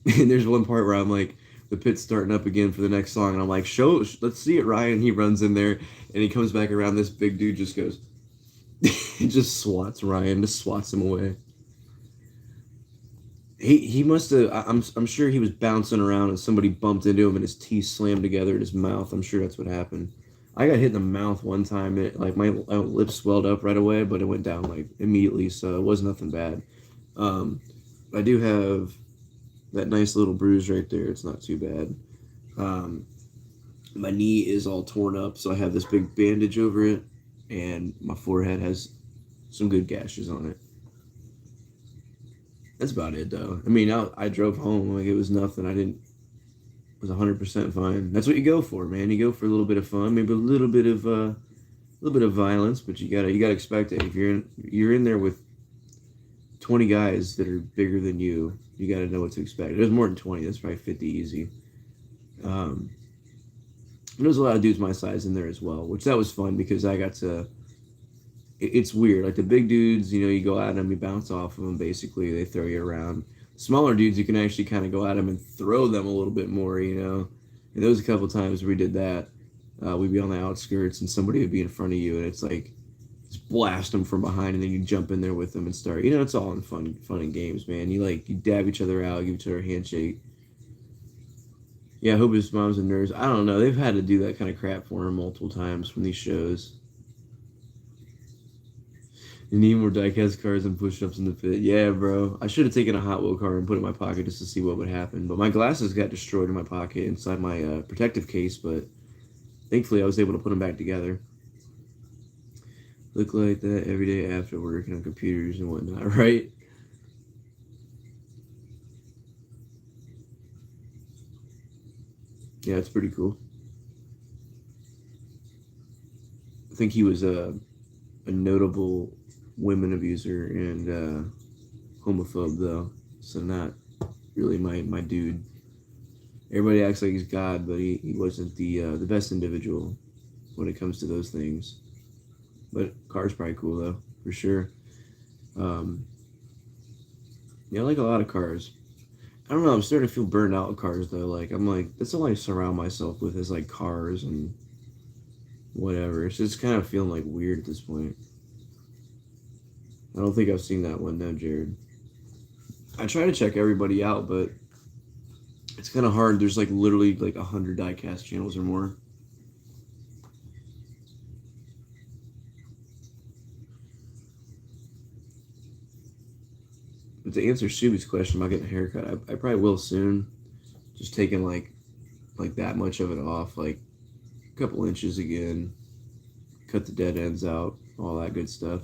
there's one part where I'm like, the pit's starting up again for the next song, and I'm like, let's see it, Ryan. He runs in there, and he comes back around. This big dude just goes, he just swats Ryan, just swats him away. He must have. I'm sure he was bouncing around, and somebody bumped into him, and his teeth slammed together in his mouth. I'm sure that's what happened. I got hit in the mouth one time. It like my lips swelled up right away, but it went down like immediately, so it was nothing bad. I do have that nice little bruise right there. It's not too bad. My knee is all torn up, so I have this big bandage over it, and my forehead has some good gashes on it. That's about it, though. I mean, I drove home like it was nothing. It was 100% fine. That's what you go for, man. You go for a little bit of fun, maybe a little bit of violence, but you gotta expect it. If you're in there with 20 guys that are bigger than you, you got to know what to expect. There's more than 20. That's probably 50 easy. There's a lot of dudes my size in there as well, which that was fun because I got to. It's weird. Like the big dudes, you go at them, you bounce off of them. Basically, they throw you around. Smaller dudes, you can actually kind of go at them and throw them a little bit more. And there was a couple times we did that. We'd be on the outskirts and somebody would be in front of you, and it's like just blast them from behind, and then you jump in there with them and start. It's all in fun and games, man. You dab each other out, give each other a handshake. Yeah, I hope his mom's a nurse. I don't know. They've had to do that kind of crap for him multiple times from these shows. You need more diecast cars and push-ups in the pit. Yeah, bro. I should have taken a Hot Wheel car and put it in my pocket just to see what would happen. But my glasses got destroyed in my pocket inside my protective case, but thankfully I was able to put them back together. Look like that every day after working on computers and whatnot, right? Yeah, it's pretty cool. I think he was a notable women abuser and homophobe, though. So not really my dude. Everybody acts like he's God, but he wasn't the best individual when it comes to those things. But car's probably cool though, for sure. Yeah, I like a lot of cars. I don't know, I'm starting to feel burned out with cars though. I'm like, that's all I surround myself with is like cars and whatever. It's just kind of feeling like weird at this point. I don't think I've seen that one now, Jared. I try to check everybody out, but it's kind of hard. There's literally 100 diecast channels or more. But to answer Shuby's question about getting a haircut, I probably will soon. Just taking like that much of it off, like a couple inches again, cut the dead ends out, all that good stuff.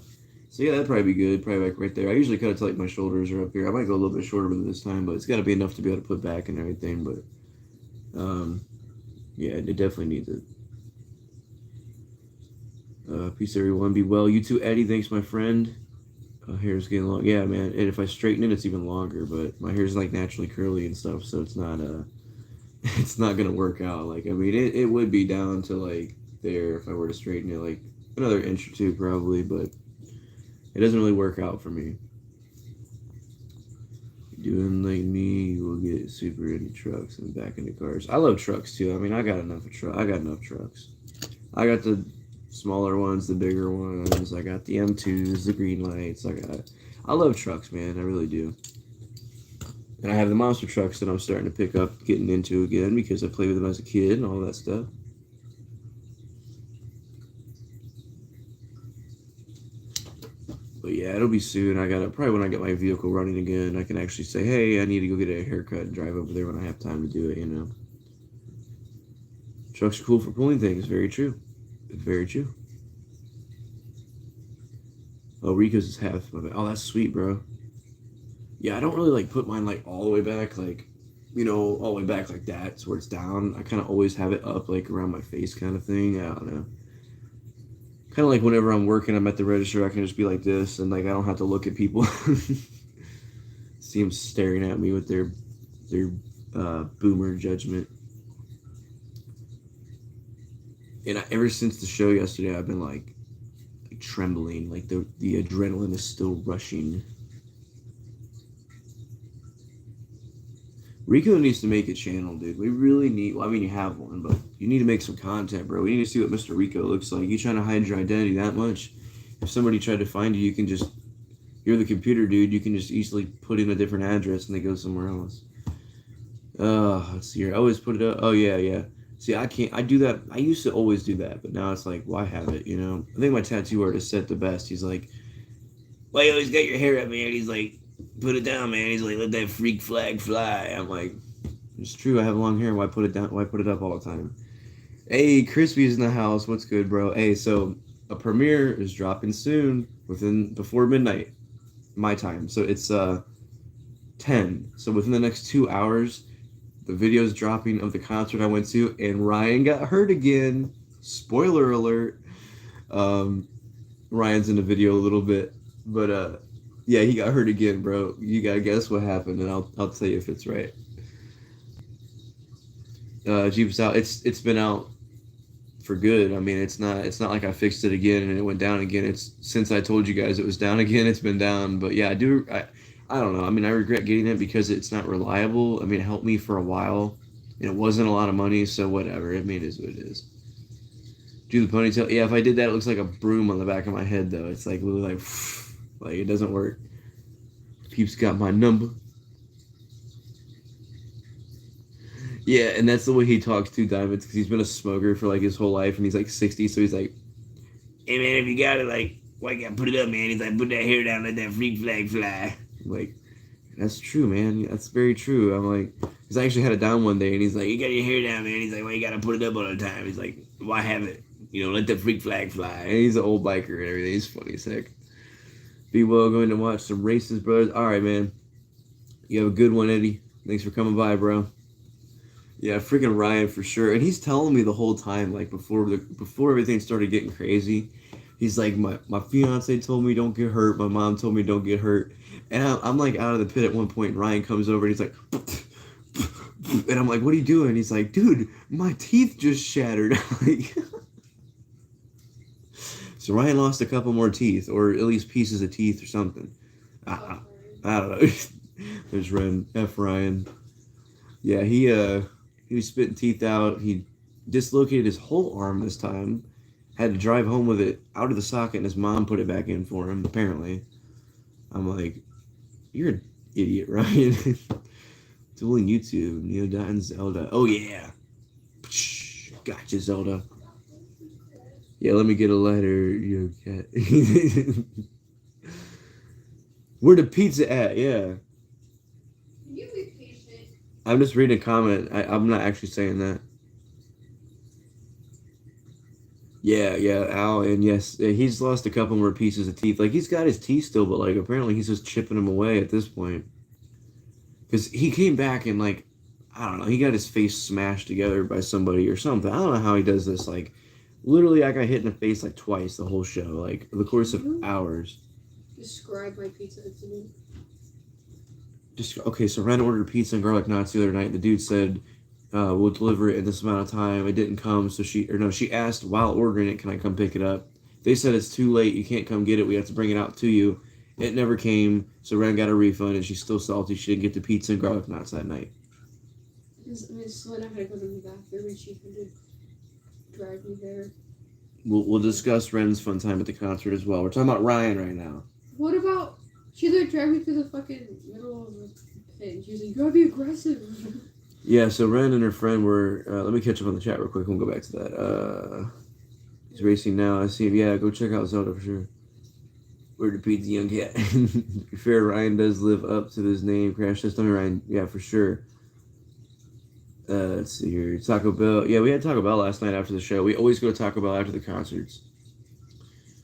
So yeah, that'd probably be good. Probably right there. I usually cut it till my shoulders are up here. I might go a little bit shorter with it this time, but it's got to be enough to be able to put back and everything. But yeah, it definitely needs it. Peace everyone. Be well. You too, Eddie. Thanks, my friend. Hair's getting long. Yeah, man. And if I straighten it, it's even longer. But my hair's naturally curly and stuff, so it's not it's not gonna work out. It would be down to there if I were to straighten it another inch or two probably, but it doesn't really work out for me. Doing like me, you will get super into trucks and back into cars. I love trucks too. I got enough trucks. I got the smaller ones, the bigger ones. I got the M2s, the green lights. I love trucks, man. I really do. And I have the monster trucks that I'm starting to pick up, getting into again because I played with them as a kid and all that stuff. But yeah, it'll be soon. I gotta probably when I get my vehicle running again, I can actually say, hey, I need to go get a haircut and drive over there when I have time to do it, you know. Trucks are cool for pulling things, very true. Very true. Oh, Rico's is half of it. Oh, that's sweet, bro. Yeah, I don't really like put mine like all the way back, like, you know, all the way back like that, so where it's down. I kind of always have it up like around my face kind of thing. I don't know. Kind of like whenever I'm working, I'm at the register, I can just be like this, and like I don't have to look at people. See them staring at me with their boomer judgment. And ever since the show yesterday, I've been like trembling, like the adrenaline is still rushing. Rico needs to make a channel, dude. We really need, well, I mean, you have one, but you need to make some content, bro. We need to see what Mr. Rico looks like. You trying to hide your identity that much? If somebody tried to find you, you can just, you're the computer dude, you can just easily put in a different address and they go somewhere else. Let's see here. I always put it up. Oh, yeah. See, I can't, I do that. I used to always do that, but now it's like, why have it, you know? I think my tattoo artist said the best. He's like, why you always got your hair up, man? He's like, put it down, man. He's like, let that freak flag fly. I'm like, it's true. I have long hair. Why put it down? Why put it up all the time? Hey, Crispy's in the house. What's good, bro? Hey, so a premiere is dropping soon, before midnight, my time. So it's 10. So within the next 2 hours, the video's dropping of the concert I went to, and Ryan got hurt again. Spoiler alert. Ryan's in the video a little bit, but yeah, he got hurt again, bro. You gotta guess what happened, and I'll tell you if it's right. Jeep's out. It's been out for good. I mean, it's not like I fixed it again and it went down again. It's since I told you guys it was down again, it's been down. But yeah, I don't know. I mean, I regret getting it because it's not reliable. I mean, it helped me for a while, and it wasn't a lot of money, so whatever. I mean, it is what it is. Do the ponytail. Yeah, if I did that, it looks like a broom on the back of my head, though. It's like literally like it doesn't work. Peeps got my number. Yeah, and that's the way he talks to Diamonds, because he's been a smoker for like his whole life, and he's like 60, so he's like, hey man, if you got it, like, why you gotta put it up, man? He's like, put that hair down, let that freak flag fly. I'm like, that's true, man. That's very true. I'm like, because I actually had it down one day, and he's like, you got your hair down, man. He's like, why you gotta put it up all the time? He's like, why have it? You know, let the freak flag fly. And he's an old biker and everything. He's funny as heck. Be well, going to watch some races, brothers. All right, man. You have a good one, Eddie. Thanks for coming by, bro. Yeah, freaking Ryan for sure. And he's telling me the whole time, like before everything started getting crazy, he's like, my fiance told me don't get hurt. My mom told me don't get hurt. And I'm like out of the pit at one point. And Ryan comes over and he's like, and I'm like, what are you doing? He's like, dude, my teeth just shattered. So Ryan lost a couple more teeth, or at least pieces of teeth or something. I don't know. There's Ryan. Yeah, he was spitting teeth out. He dislocated his whole arm this time. Had to drive home with it out of the socket, and his mom put it back in for him, apparently. I'm like, you're an idiot, Ryan. Dueling YouTube, Neodot and Zelda. Oh, yeah. Gotcha, Zelda. Yeah, let me get a lighter. You cat. Where the pizza at? Yeah. Can you be patient? I'm just reading a comment. I'm not actually saying that. Yeah, Al, and yes, he's lost a couple more pieces of teeth. Like, he's got his teeth still, but, like, apparently he's just chipping them away at this point. Because he came back and, like, I don't know, he got his face smashed together by somebody or something. I don't know how he does this. Like, literally, I got hit in the face, like, twice the whole show. Like, the course of hours. Describe my pizza incident. Okay, so Ren ordered pizza and garlic knots the other night. The dude said, we'll deliver it in this amount of time. It didn't come, so she asked while ordering it, can I come pick it up? They said it's too late, you can't come get it, we have to bring it out to you. It never came, so Ren got a refund, and she's still salty she didn't get the pizza and garlic knots that night. So I had to go to the bathroom, and she had to drive me there. we'll discuss Ren's fun time at the concert as well. We're talking about Ryan right now. What about she's like driving through the fucking middle of the pit and she's like, you gotta be aggressive. Yeah, so Ren and her friend were. Let me catch up on the chat real quick. We'll go back to that. He's racing now. I see him. Yeah, go check out Zelda for sure. Where the pizza young cat. To be fair, Ryan does live up to his name. Crash Test Dummy Ryan. Yeah, for sure. Let's see here. Taco Bell. Yeah, we had Taco Bell last night after the show. We always go to Taco Bell after the concerts.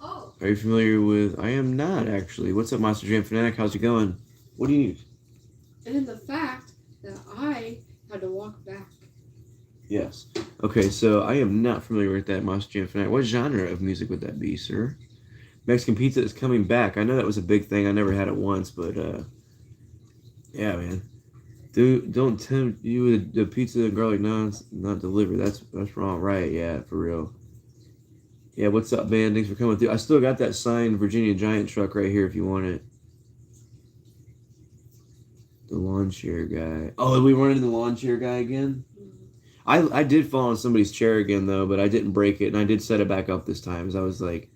Oh. Are you familiar with... I am not, actually. What's up, Monster Jam Fanatic? How's it going? What do you need? And then the fact that I had to walk back. Yes. Okay, so I am not familiar with that, Monster Jam Fanatic. What genre of music would that be, sir? Mexican pizza is coming back. I know that was a big thing. I never had it once, but yeah, man. Dude, don't tempt you with the pizza and garlic nuns not delivered. That's wrong, right? Yeah, for real. Yeah, what's up, man? Thanks for coming through. I still got that signed Virginia Giant truck right here if you want it. The lawn chair guy. Oh, we run into the lawn chair guy again? I did fall on somebody's chair again, though, but I didn't break it, and I did set it back up this time, because I was like,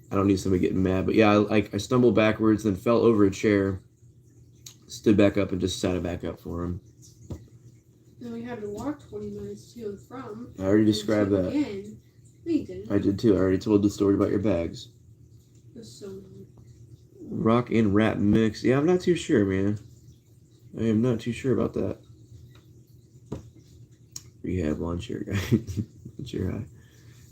I don't need somebody getting mad. But yeah, I stumbled backwards, then fell over a chair, stood back up, and just sat it back up for him. Then we had to walk 20 minutes to and from. I already described that. Again. No, you didn't. I did too. I already told the story about your bags. It was so annoying. Rock and rap mix. Yeah, I'm not too sure, man. I am not too sure about that. Rehab lawn chair guy. Lawn chair high.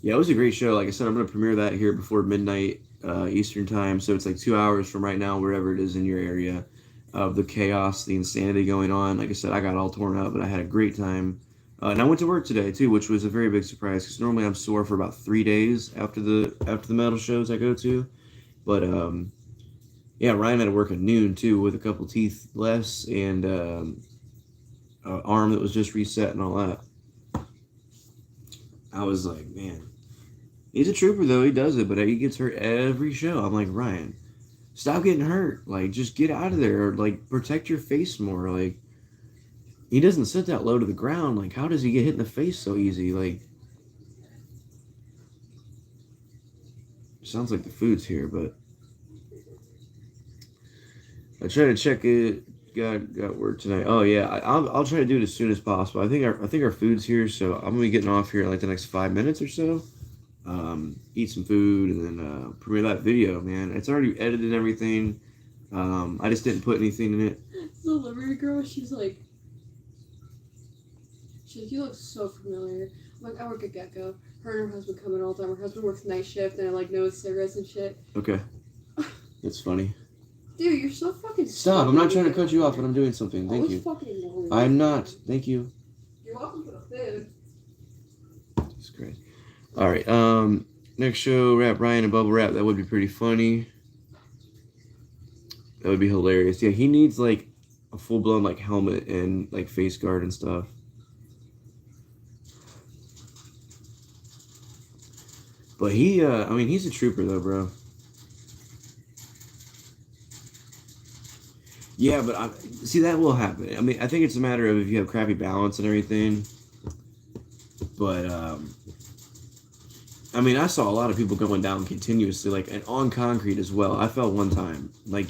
Yeah, it was a great show. Like I said, I'm going to premiere that here before midnight Eastern time. So it's like 2 hours from right now, wherever it is in your area, of the chaos, the insanity going on. Like I said, I got all torn up, but I had a great time. And I went to work today, too, which was a very big surprise. Because normally I'm sore for about 3 days after the metal shows I go to. But, yeah, Ryan had to work at noon, too, with a couple teeth less and an arm that was just reset and all that. I was like, man, he's a trooper, though. He does it, but he gets hurt every show. I'm like, Ryan, stop getting hurt. Like, just get out of there. Or, like, protect your face more. Like, he doesn't sit that low to the ground. Like, how does he get hit in the face so easy? Like, sounds like the food's here, but I try to check it. Got work tonight. Oh yeah, I'll try to do it as soon as possible. I think our food's here, so I'm gonna be getting off here in like the next 5 minutes or so. Eat some food and then premiere that video, man. It's already edited and everything. I just didn't put anything in it. The delivery girl, she's like, you look so familiar. I'm like, I work at Gecko. Her and her husband come in all the time. Her husband works night shift and like knows cigarettes and shit. Okay, that's funny. Dude, you're so fucking Stop! I'm not trying to cut you off, but I'm doing something. Thank you. I'm not. Thank you. You're welcome for the food. That's great. All right. Next show, Rap Ryan and Bubble Wrap. That would be pretty funny. That would be hilarious. Yeah, he needs like a full blown like helmet and like face guard and stuff. But he, I mean, he's a trooper though, bro. Yeah, but see, that will happen. I mean, I think it's a matter of if you have crappy balance and everything. But, I mean, I saw a lot of people going down continuously, like, and on concrete as well. I fell one time. Like,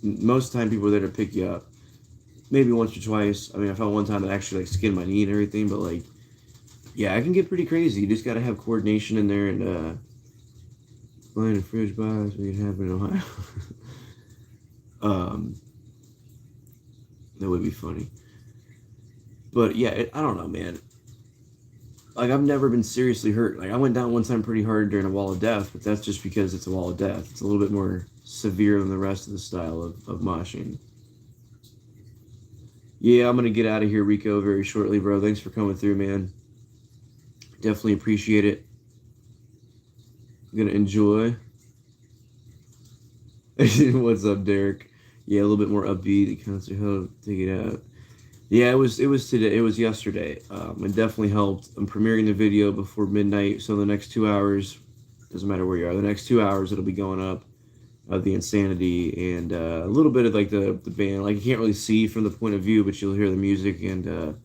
most of the time people are there to pick you up. Maybe once or twice. I mean, I fell one time that actually, like, skinned my knee and everything. But, like, yeah, it can get pretty crazy. You just got to have coordination in there and, buying a fridge buys when it happened in Ohio. That would be funny. But yeah, I don't know, man. Like, I've never been seriously hurt. Like, I went down one time pretty hard during a wall of death, but that's just because it's a wall of death. It's a little bit more severe than the rest of the style of moshing. Yeah, I'm going to get out of here, Rico, very shortly, bro. Thanks for coming through, man. Definitely appreciate it. I'm going to enjoy. What's up, Derek? Yeah, a little bit more upbeat. The concert helped take it out. Yeah, it was today. It was yesterday. It definitely helped. I'm premiering the video before midnight, so the next 2 hours, doesn't matter where you are, the next 2 hours it'll be going up of the insanity and a little bit of like the band. Like, you can't really see from the point of view, but you'll hear the music and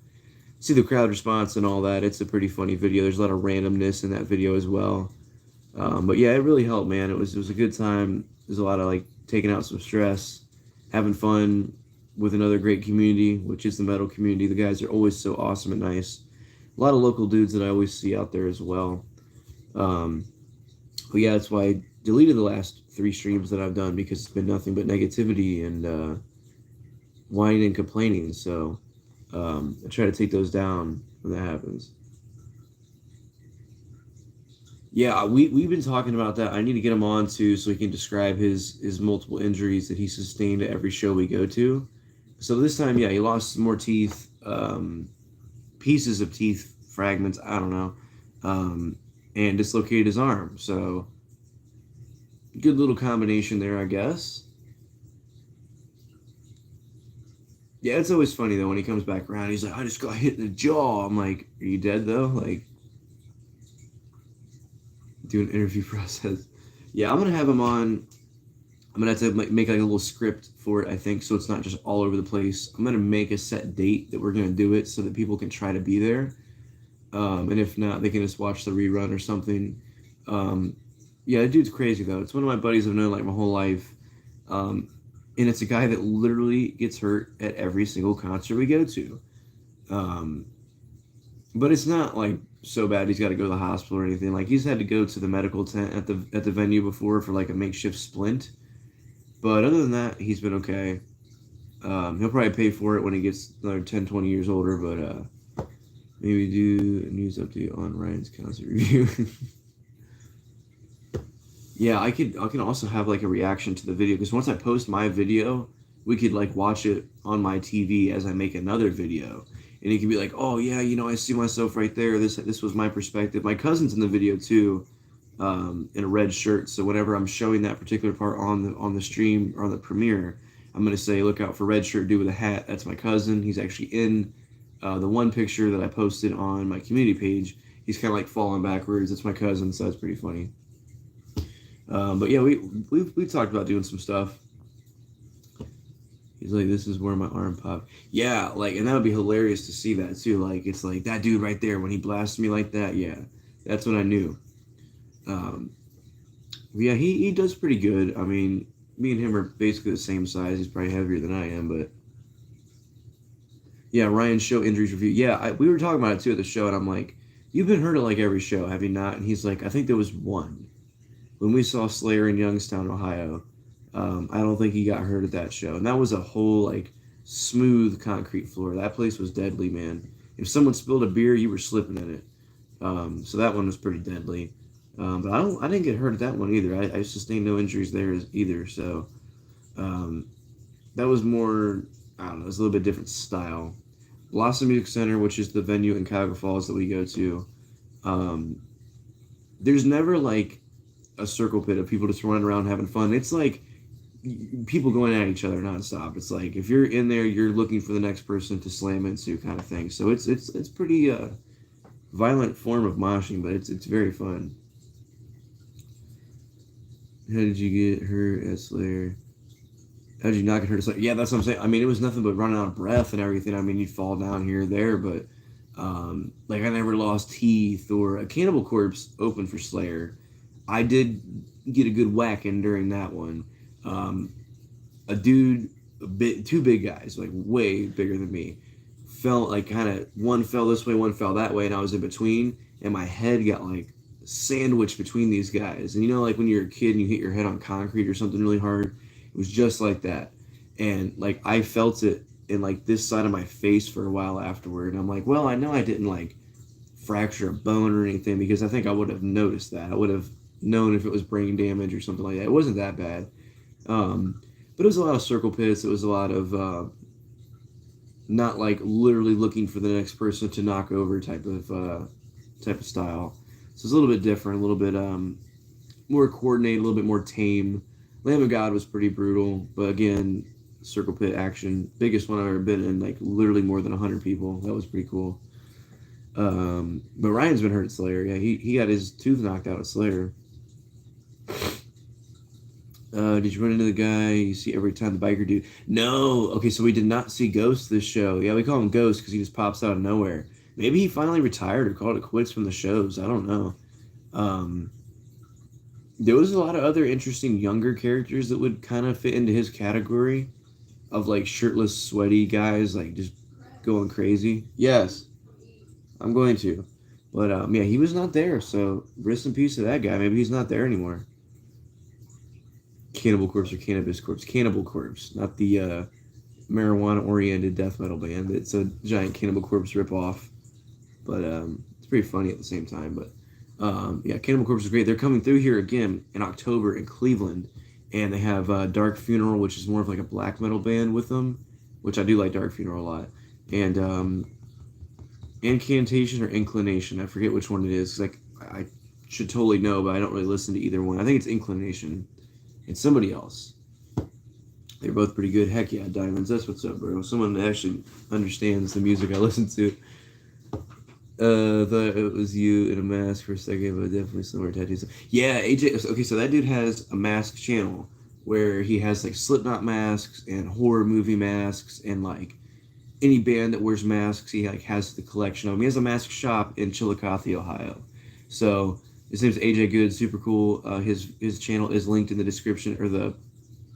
see the crowd response and all that. It's a pretty funny video. There's a lot of randomness in that video as well. But yeah, it really helped, man. It was a good time. There's a lot of like taking out some stress, having fun with another great community, which is the metal community. The guys are always so awesome and nice. A lot of local dudes that I always see out there as well. Um, but yeah, that's why I deleted the last 3 streams that I've done because it's been nothing but negativity and whining and complaining. So I try to take those down when that happens. Yeah, we've been talking about that. I need to get him on too, so he can describe his multiple injuries that he sustained at every show we go to. So this time, yeah, he lost some more teeth, pieces of teeth, fragments. I don't know, and dislocated his arm. So good little combination there, I guess. Yeah, it's always funny though when he comes back around. He's like, "I just got hit in the jaw." I'm like, "Are you dead though?" Like, do an interview process. Yeah, I'm gonna have him on. I'm gonna have to make like a little script for it, I think, so it's not just all over the place. I'm gonna make a set date that we're gonna do it so that people can try to be there. And if not, they can just watch the rerun or something. Yeah, that dude's crazy though. It's one of my buddies I've known like my whole life. And it's a guy that literally gets hurt at every single concert we go to. Um, but it's not like so bad he's got to go to the hospital or anything. Like he's had to go to the medical tent at the venue before for like a makeshift splint. But other than that, he's been okay. He'll probably pay for it when he gets another 10, 20 years older, but maybe do a news update on Ryan's concert review. Yeah, I can also have like a reaction to the video because once I post my video, we could like watch it on my TV as I make another video. And it could be like, oh yeah, you know, I see myself right there. This was my perspective. My cousin's in the video too, in a red shirt. So whenever I'm showing that particular part on the stream or on the premiere, I'm gonna say, look out for red shirt dude with a hat. That's my cousin. He's actually in the one picture that I posted on my community page. He's kind of like falling backwards. It's my cousin, so that's pretty funny. But yeah, we talked about doing some stuff. He's like, this is where my arm popped. Yeah, like, and that would be hilarious to see that too. Like, it's like that dude right there when he blasted me like that. Yeah, that's when I knew. Um, yeah, he does pretty good. I mean, me and him are basically the same size. He's probably heavier than I am, but yeah, Ryan's show injuries review. Yeah, we were talking about it too at the show, and I'm like, you've been hurt at like every show, have you not? And he's like, I think there was one when we saw Slayer in Youngstown, Ohio. I don't think he got hurt at that show, and that was a whole like smooth concrete floor. That place was deadly, man. If someone spilled a beer, you were slipping in it. So that one was pretty deadly. But I didn't get hurt at that one either. I sustained no injuries there either. So that was more, I don't know, it's a little bit different style. Blossom Music Center, which is the venue in Cuyahoga Falls that we go to, there's never like a circle pit of people just running around having fun. It's like people going at each other nonstop. It's like if you're in there, you're looking for the next person to slam into, kind of thing. So it's pretty violent form of moshing, but it's very fun. How did you get hurt at Slayer? How did you not get hurt at Slayer? Yeah, that's what I'm saying. I mean, it was nothing but running out of breath and everything. I mean, you'd fall down here or there, but like I never lost teeth or a Cannibal Corpse open for Slayer. I did get a good whack in during that one. A dude, two big guys, like way bigger than me, fell like kind of one fell this way, one fell that way, and I was in between, and my head got like sandwiched between these guys. And you know, like when you're a kid and you hit your head on concrete or something really hard, it was just like that. And like I felt it in like this side of my face for a while afterward. And I'm like, well, I know I didn't like fracture a bone or anything because I think I would have noticed that. I would have known if it was brain damage or something like that. It wasn't that bad. But it was a lot of circle pits. It was a lot of not like literally looking for the next person to knock over type of style. So it's a little bit different, a little bit more coordinated, a little bit more tame. Lamb of God was pretty brutal, but again, circle pit action, biggest one I've ever been in, like literally more than 100 people. That was pretty cool. But Ryan's been hurt at Slayer. Yeah, he got his tooth knocked out at Slayer. Did you run into the guy you see every time, the biker dude? No. Okay, so we did not see Ghost this show. Yeah, we call him Ghost because he just pops out of nowhere. Maybe he finally retired or called it quits from the shows. I don't know. there was a lot of other interesting younger characters that would kind of fit into his category of like shirtless, sweaty guys, like just going crazy. Yes, I'm going to. But yeah, he was not there, so rest in peace to that guy. Maybe he's not there anymore. Cannibal Corpse or Cannabis Corpse? Cannibal Corpse, not the marijuana-oriented death metal band. It's a giant Cannibal Corpse ripoff, but it's pretty funny at the same time. But yeah, Cannibal Corpse is great. They're coming through here again in October in Cleveland, and they have Dark Funeral, which is more of like a black metal band with them, which I do like Dark Funeral a lot, and Incantation or Inclination. I forget which one it is. Like I should totally know, but I don't really listen to either one. I think it's Inclination. It's somebody else. They're both pretty good. Heck yeah, Diamonds. That's what's up, bro. Someone that actually understands the music I listen to. Thought it was you in a mask for a second, but definitely somewhere tattoos. Yeah, AJ. Okay, so that dude has a mask channel where he has like Slipknot masks and horror movie masks and like any band that wears masks, he like has the collection of them. He has a mask shop in Chillicothe, Ohio. So his name's AJ Good, super cool. His channel is linked in the description or the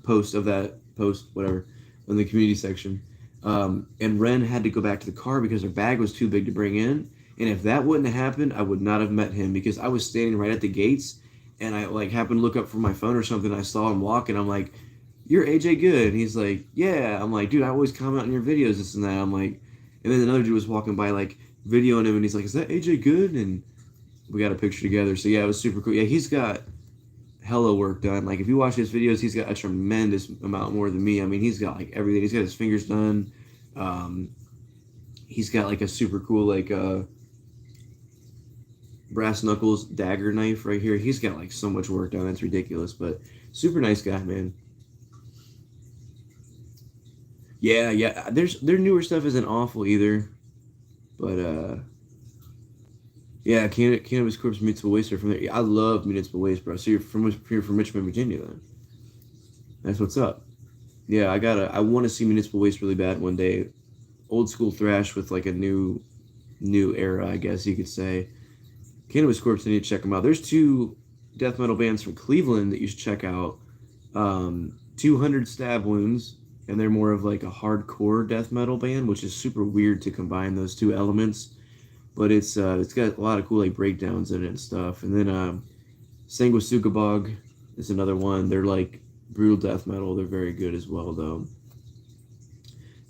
post of that post, whatever, in the community section. And Ren had to go back to the car because her bag was too big to bring in. And if that wouldn't have happened, I would not have met him because I was standing right at the gates and I like happened to look up from my phone or something. I saw him walk and I'm like, "You're AJ Good." And he's like, "Yeah." I'm like, "Dude, I always comment on your videos, this and that." I'm like, and then another dude was walking by, like, videoing him, and he's like, "Is that AJ Good?" And we got a picture together. So yeah, it was super cool. Yeah, he's got hella work done. Like, if you watch his videos, he's got a tremendous amount more than me. I mean, he's got like everything. He's got his fingers done. He's got like a super cool like brass knuckles dagger knife right here. He's got like so much work done. It's ridiculous, but super nice guy, man. Yeah. Their newer stuff isn't awful either, but yeah, Cannabis Corpse Municipal Waste are from there. Yeah, I love Municipal Waste, bro. So you're from Richmond, Virginia, then. That's what's up. Yeah, I want to see Municipal Waste really bad one day. Old school thrash with like a new era, I guess you could say. Cannabis Corpse, I need to check them out. There's two death metal bands from Cleveland that you should check out. 200 Stab Wounds, and they're more of like a hardcore death metal band, which is super weird to combine those two elements. But it's got a lot of cool like breakdowns in it and stuff. And then Sanguisugabog is another one. They're like brutal death metal. They're very good as well, though.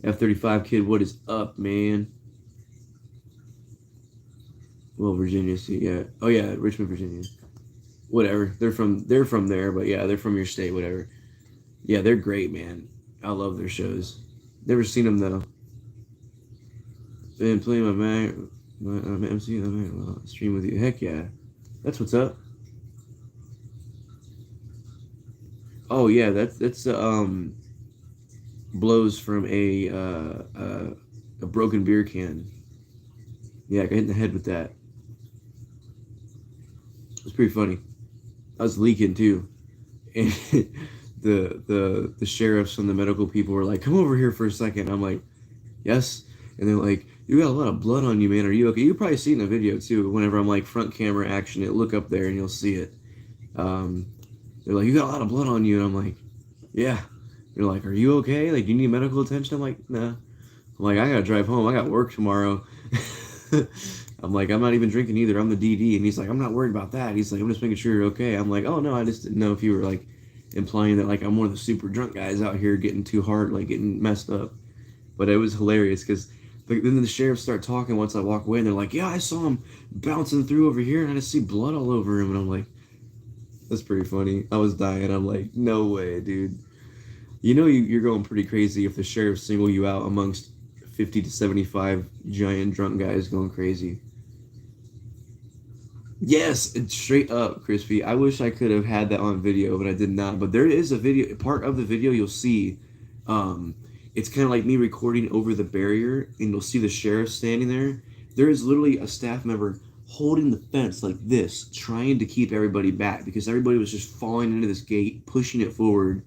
F-35 Kid, what is up, man? Well, Virginia, see, yeah. Oh yeah, Richmond, Virginia. Whatever. They're from there, but yeah, they're from your state, whatever. Yeah, they're great, man. I love their shows. Never seen them though. Been playing my MC stream with you. Heck yeah, that's what's up. Oh yeah, that's blows from a broken beer can. Yeah, I got hit in the head with that. It was pretty funny. I was leaking too, and the sheriffs and the medical people were like, "Come over here for a second." I'm like, "Yes," and they're like, "You got a lot of blood on you, man. Are you okay?" You've probably seen the video too. Whenever I'm like front camera action, it look up there and you'll see it. They're like, "You got a lot of blood on you," and I'm like, "Yeah." They're like, "Are you okay? Like, do you need medical attention?" I'm like, "Nah." I'm like, "I gotta drive home. I got work tomorrow." I'm like, "I'm not even drinking either. I'm the DD." And he's like, "I'm not worried about that." He's like, "I'm just making sure you're okay." I'm like, "Oh no, I just didn't know if you were like implying that like I'm one of the super drunk guys out here getting too hard, like getting messed up." But it was hilarious because then the sheriffs start talking once I walk away, and they're like, "Yeah, I saw him bouncing through over here, and I just see blood all over him." And I'm like, "That's pretty funny." I was dying. I'm like, "No way, dude." You know you're going pretty crazy if the sheriffs single you out amongst 50 to 75 giant drunk guys going crazy. Yes, it's straight up, Crispy. I wish I could have had that on video, but I did not. But there is a video, part of the video you'll see. Um, it's kind of like me recording over the barrier, and you'll see the sheriff standing there. There is literally a staff member holding the fence like this, trying to keep everybody back because everybody was just falling into this gate, pushing it forward.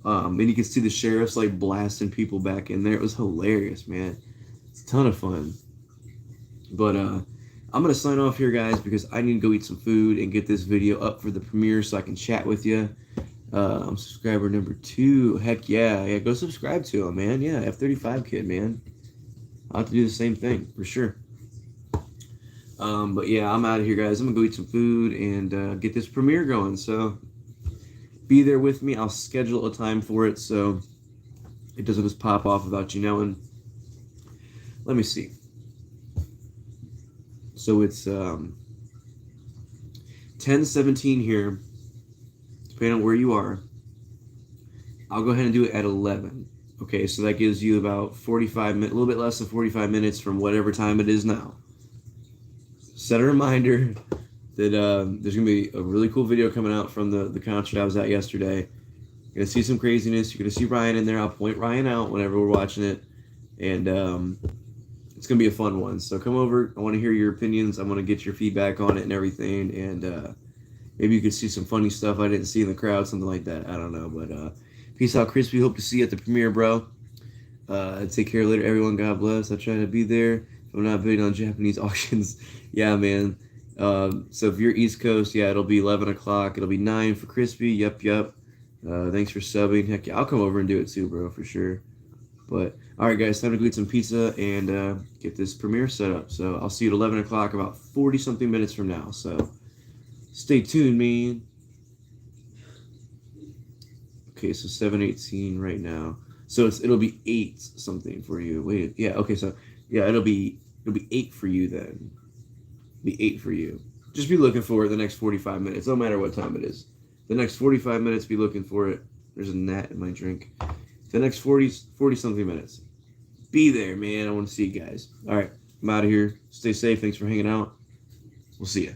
And you can see the sheriffs like blasting people back in there. It was hilarious, man. It's a ton of fun. But I'm going to sign off here, guys, because I need to go eat some food and get this video up for the premiere so I can chat with you. I'm subscriber number 2. Heck yeah. Yeah, go subscribe to him, man. Yeah, F35 kid, man. I'll have to do the same thing, for sure. But yeah, I'm out of here, guys. I'm going to go eat some food and get this premiere going. So be there with me. I'll schedule a time for it so it doesn't just pop off without you knowing. Let me see. So it's 10:17 here, depending on where you are. I'll go ahead and do it at 11. Okay, so that gives you about 45 minutes, a little bit less than 45 minutes from whatever time it is now. Set a reminder that there's going to be a really cool video coming out from the concert I was at yesterday. You're going to see some craziness. You're going to see Ryan in there. I'll point Ryan out whenever we're watching it. And it's going to be a fun one. So come over. I want to hear your opinions. I want to get your feedback on it and everything. And maybe you could see some funny stuff I didn't see in the crowd, something like that. I don't know. But peace out, Crispy. Hope to see you at the premiere, bro. Take care later, everyone. God bless. I'll try to be there. If I'm not bidding on Japanese auctions. Yeah, man. So if you're East Coast, yeah, it'll be 11 o'clock. It'll be 9 for Crispy. Yep. Thanks for subbing. Heck yeah, I'll come over and do it too, bro, for sure. But, all right, guys, time to go eat some pizza and get this premiere set up. So I'll see you at 11 o'clock, about 40-something minutes from now. So stay tuned, man. Okay, so 7:18 right now. So it'll be 8-something for you. Wait, yeah, okay, so, yeah, it'll be 8 for you then. Be 8 for you. Just be looking for it the next 45 minutes. No matter what time it is. The next 45 minutes, be looking for it. There's a gnat in my drink. The next 40-something minutes. Be there, man. I want to see you guys. All right. I'm out of here. Stay safe. Thanks for hanging out. We'll see you.